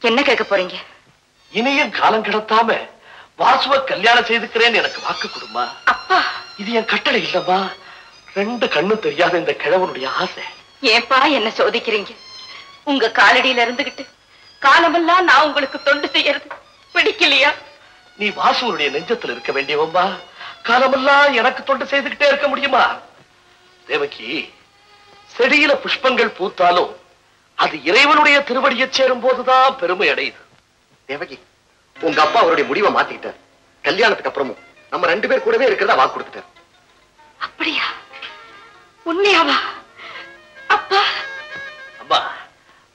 என்ன கேட்க போறீங்க? இனியும் காலம் கிடத்தாம வாசுவ கல்யாணம் செய்துக்கிறேன்னு எனக்கு வாக்கு கொடுமா. அப்பா, இது என் கட்டளை இல்லம்மா, 2 கண்ணும் தெரியாத இந்த கிழவனுடைய ஆசை. ஏன்பா என்ன சோதிக்கிறீங்க? உங்க காலடியில இருந்துகிட்டு காலமெல்லாம் நான் உங்களுக்கு தொண்டு செய்யறது பிடிக்கலையா? நீ வாசுவனுடைய நெஞ்சத்துல இருக்க வேண்டியவம்பா, காலமெல்லாம் எனக்கு தொண்டு செய்துகிட்டே இருக்க முடியுமா? தேவகி, செடியில புஷ்பங்கள் பூத்தாலும் அது இறைவனுடைய திருவடியை சேரும் போதுதான் பெருமை அடையுது. தேவகி, உங்க அப்பா அவருடைய முடிவை மாத்திக்கிட்டார். கல்யாணத்துக்கு அப்புறமும் நம்ம 2 பேர் கூடவே இருக்கிறதா வாக்கு கொடுத்துட்டார். அப்படியா? உண்மையாவா? அப்பா, அம்மா,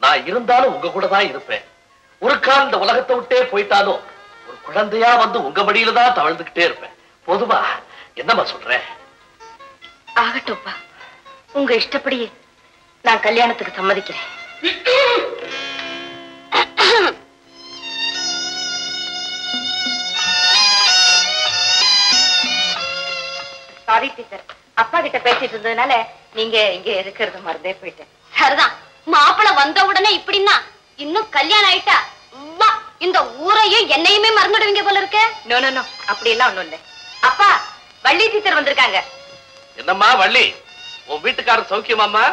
நான் இருந்தாலும் உங்க கூட தான் இருப்பேன். ஒரு கால் இந்த உலகத்தை விட்டே போயிட்டாலும் ஒரு குழந்தையா வந்து உங்க மடியில தான் தவழ்ந்துகிட்டே இருப்பேன். போதுமா? என்னம்மா சொல்றேன்? ஆகட்டும்ப்பா, உங்க இஷ்டப்படியே நான் கல்யாணத்துக்கு சம்மதிக்கிறேன். சாரி டீச்சர், அப்பா கிட்ட பேசிட்டு இருந்ததுனால நீங்க இங்க இருக்கிறது மறந்தே போயிட்டேன். சரிதான், மாப்பிளை வந்த உடனே இப்படின்னா இன்னும் கல்யாணம் ஆயிட்டா வா, இந்த ஊரையும் என்னையுமே மறந்துடுவீங்க போல இருக்க. நோ நோ நோ, அப்படி எல்லாம் ஒண்ணும் இல்ல. அப்பா, வள்ளி டீச்சர் வந்திருக்காங்க. என்னம்மா வள்ளி, உன் வீட்டுக்காரர் சௌக்கியமாமா?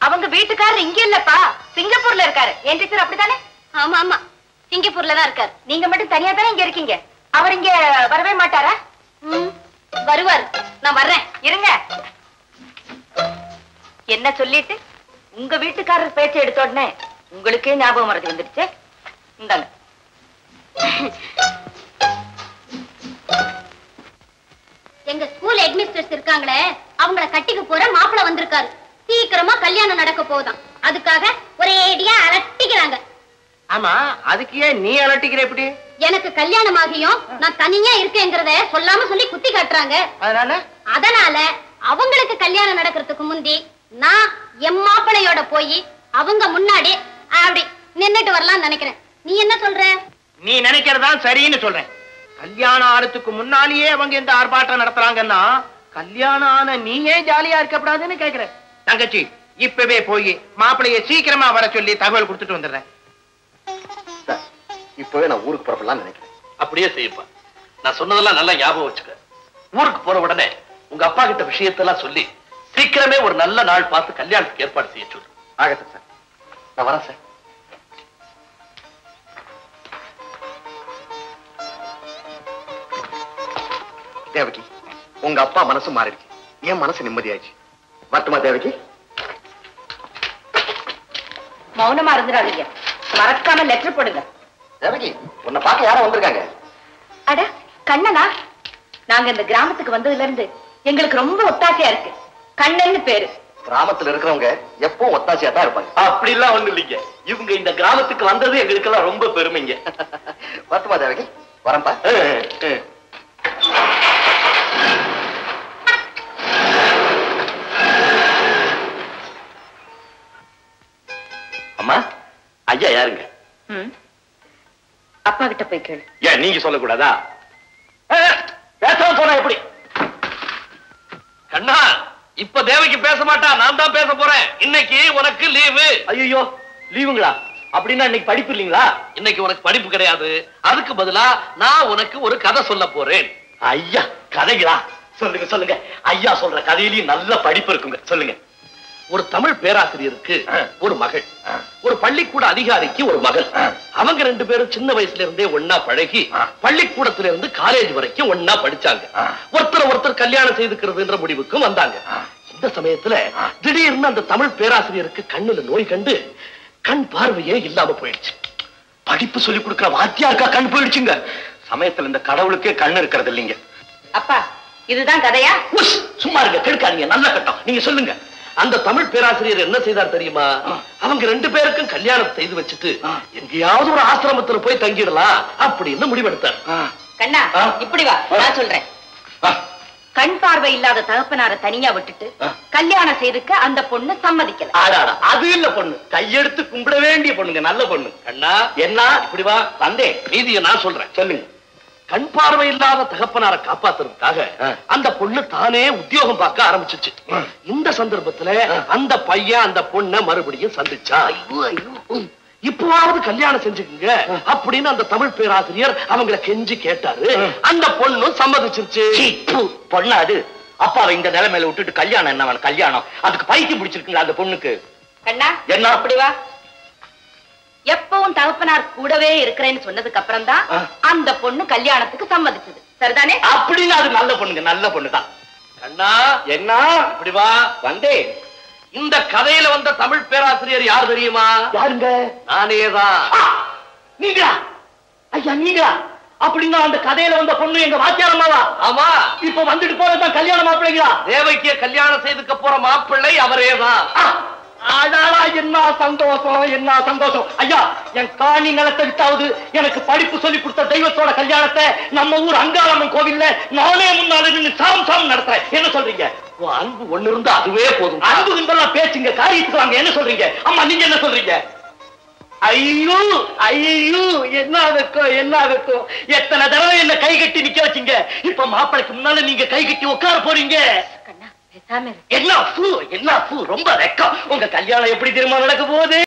அவங்க வீட்டுக்காரர் இங்க இல்லப்பா, சிங்கப்பூர்ல இருக்காரு. என் டீச்சர் அப்படித்தானே? ஆமா ஆமா, சிங்கப்பூர்ல தான் இருக்காரு. நீங்க மட்டும் தனியா தானே இங்க இருக்கீங்க. அவர் இங்க வரவே மாட்டாரா? வருவார், நான் வர்றேன். இருங்க. என்ன சொல்லிட்டு உங்க வீட்டுக்காரர் பேச்சை எடுத்த உடனே உங்களுக்கே ஞாபகம் மறதி வந்துடுச்சு. இந்தாங்க. எங்க ஸ்கூல் ஹெட்மிஸ்டர்ஸ் இருக்காங்களே, அவங்கள கட்டிக்க போற மாப்பிளை வந்திருக்காரு. சீக்கிரமா கல்யாணம் நடக்க போகுதாம். அதுக்காக ஒரே ஏடியா அலட்டிக்கிறாங்க. ஆமா, அதுக்கு ஏன் நீ அலட்டிக்கிற? எப்படி எனக்கு கல்யாணமாகியும் நான் தனியா இருக்கேங்கிறத சொல்லாம சொல்லி குத்தி காட்டுறாங்க. அதனால அவங்களுக்கு கல்யாணம் நடக்கிறதுக்கு முந்தி நான் என் மாப்பிளையோட போய் அவங்க முன்னாடி அப்படி நின்னுட்டு வரலாம் நினைக்கிறேன். நீ என்ன சொல்ற? நீ நினைக்கிறதா சரின்னு சொல்றேன். கல்யாணம் ஆறதுக்கு முன்னாலேயே அவங்க இந்த ஆர்ப்பாட்டம் நடத்துறாங்கன்னா கல்யாணம் ஆன நீயே ஜாலியா இருக்கப்படாதுன்னு கேக்குறேன். தங்கச்சி, இப்பவே போய் மாப்பிளைய சீக்கிரமா வர சொல்லி தகவல் கொடுத்துட்டு வந்துடுறேன். இப்பவே நான் ஊருக்கு புறப்படலாம் நினைக்கிறேன். அப்படியே செய்யப்பா. நான் சொன்னதெல்லாம் நல்லா ஞாபகம் வச்சுக்க. ஊருக்கு போற உடனே உங்க அப்பா கிட்ட விஷயத்தெல்லாம் சொல்லி சீக்கிரமே ஒரு நல்ல நாள் பார்த்து கல்யாணத்துக்கு ஏற்பாடு செய்ய சொல்லு. ஆகட்டும் சார், நான் வரேன் சார். தேவகி, உங்க அப்பா மனசு மாறிடுச்சு, என் மனசு நிம்மதியாச்சு. வரட்டுமா தேவகி? மௌனமா இருந்துடாதீங்க, மறக்காம லெட்டர் போடுங்க. தேவகி, உன்னை பார்க்க யாரும் வந்திருக்காங்க? அட கண்ணனா, நாங்க இந்த கிராமத்துக்கு வந்ததுல இருந்து எங்களுக்கு ரொம்ப ஒத்தாசையா இருக்கு. கண்ணன்னு பேரு. கிராமத்துல இருக்கிறவங்க எப்பவும் ஒத்தாசையா தான் இருப்பாங்க. அப்படி எல்லாம் ஒண்ணு இல்லைங்க. இவங்க இந்த கிராமத்துக்கு வந்தது எங்களுக்கு எல்லாம் ரொம்ப பெருமைங்க. வரட்டுமா தேவகி? வரம்பா. அம்மா, ஐயா யாருங்க? அப்பா கிட்ட போய் கேளு. ஏன் நீங்க சொல்லக்கூடாதா? பேசாம போனா எப்படி? கண்ணா, இப்ப தேவகி பேச மாட்டா, நான் தான் பேச போறேன். இன்னைக்கு உனக்கு லீவு. ஐயோ, லீவுங்களா? அப்படின்னா இன்னைக்கு படிப்பு இல்லீங்களா? இன்னைக்கு உனக்கு படிப்பு கிடையாது. அதுக்கு பதிலா நான் உனக்கு ஒரு கதை சொல்ல போறேன். ஐயா, கதைகளா? சொல்லுங்க சொல்லுங்க. ஐயா சொல்ற கதையிலயும் நல்ல படிப்பு இருக்குங்க. சொல்லுங்க. ஒரு தமிழ் பேராசிரியருக்கு ஒரு மகள், ஒரு பள்ளிக்கூட அதிகாரிக்கு ஒரு மகள். அவங்க ரெண்டு பேரும் சின்ன வயசுல இருந்தே ஒன்னா பழகி பள்ளிக்கூடத்துல இருந்து காலேஜ் வரைக்கும் ஒன்னா படிச்சாங்க. ஒருத்தர் கல்யாணம் செய்துக்கிறதுன்ற முடிவுக்கும் வந்தாங்க. இந்த சமயத்துல திடீர்னு அந்த தமிழ் பேராசிரியருக்கு கண்ணுல நோய் கண்டு கண் பார்வையே இல்லாம போயிடுச்சு. படிப்பு சொல்லி கொடுக்கிற வாத்தியாருக்கா கண் போயிடுச்சுங்க. சமயத்துல இந்த கடவுளுக்கே கண்ணு இருக்கிறது இல்லைங்க. அப்பா, இதுதான் கதையா? சும்மா இருங்க, கெடுக்காதீங்க. நல்ல கட்டம். நீங்க சொல்லுங்க. அந்த தமிழ் பேராசிரியர் என்ன செய்தார் தெரியுமா? அவங்க ரெண்டு பேருக்கும் கல்யாணம் செய்து வச்சுட்டு எங்கேயாவது ஒரு ஆசிரமத்துல போய் தங்கிடலாம் அப்படின்னு முடிவெடுத்தார். கண்ணா, இப்படி வா, நான் சொல்றேன். கண் பார்வை இல்லாத தகப்பனார தனியா விட்டுட்டு கல்யாணம் செய்துக்க அந்த பொண்ணு சம்மதிக்கல. அது இல்ல பொண்ணு, கையெடுத்து கும்பிட வேண்டிய பொண்ணுங்க, நல்ல பொண்ணு. கண்ணா, என்ன இப்படி வா, வந்தேன். நீதியை நான் சொல்றேன், சொல்லுங்க. கண் பார்வை இல்லாத தகப்பனார காப்பாத்துறதுக்காக அந்த பொண்ணு தானே உத்தியோகம் பார்க்க ஆரம்பிச்சிச்சு. இந்த சந்தர்ப்பத்துல அந்த பையன் அந்த பொண்ணை மறுபடியும் சந்திச்சா. இப்பவாவது கல்யாணம் செஞ்சுக்குங்க அப்படின்னு அந்த தமிழ் பேராசிரியர் அவங்களை கெஞ்சி கேட்டாரு. அந்த பொண்ணு சம்மதிச்சிருச்சு. பொண்ணாது அப்பாவை இந்த நிலைமையில விட்டுட்டு கல்யாணம் என்ன கல்யாணம்? அதுக்கு பைத்தியம் பிடிச்சிருக்குங்களா அந்த பொண்ணுக்கு? கண்ணா, என்ன அப்படி வா. எப்பவும் தகப்பனார் கூடவே இருக்கிறேன்னு சொன்னதுக்கு அப்புறம் தான் அந்த பொண்ணு கல்யாணத்துக்கு சம்மதிச்சது. சரிதானே? அப்படின்னு அது நல்ல பொண்ணுங்க, நல்ல பொண்ணுதான். கண்ணா, என்ன இப்படி வா, வந்தேன். இந்த கதையில வந்த தமிழ் பேராசிரியர் யார் தெரியுமா? யாருங்க? நானேதான். நீங்களா? ஐயா, நீங்களா? அப்படின்னா அந்த கதையில வந்த பொண்ணு எங்க வாத்தியாரமாவா? ஆமா. இப்ப வந்துட்டு போறதுதான் கல்யாண மாப்பிள்ளைங்களா? தேவகிய கல்யாணம் செய்துக்க போற மாப்பிள்ளை அவரேதான். ஆடாளா, என்ன சந்தோஷம், என்ன சந்தோஷம். ஐயா, என் காணி நிலத்தை விட்டாவது எனக்கு படிப்பு சொல்லி கொடுத்த தெய்வத்தோட கல்யாணத்தை நம்ம ஊர் அங்காளம்மன் கோவில்ல நானே முன்னால நின்று சாம் நடத்துறேன். என்ன சொல்றீங்க? அன்பு ஒண்ணு இருந்தா அதுவே போதும். அன்பு இருந்தாலும் பேச்சுங்க, காரியத்துக்கு வாங்க. என்ன சொல்றீங்க? அம்மா, நீங்க என்ன சொல்றீங்க? ஐயோ ஐயோ, என்ன ஆகட்டும், என்ன ஆகட்டும். எத்தனை தடவை என்ன கை கட்டி நிக்க வச்சீங்க. இப்ப மாப்பிளைக்கு முன்னால நீங்க கை கட்டி உட்கார போறீங்க. என்ன ரொம்ப வெக்கம். உங்க கல்யாணம் எப்படி தெரியுமா நடக்க போகுது?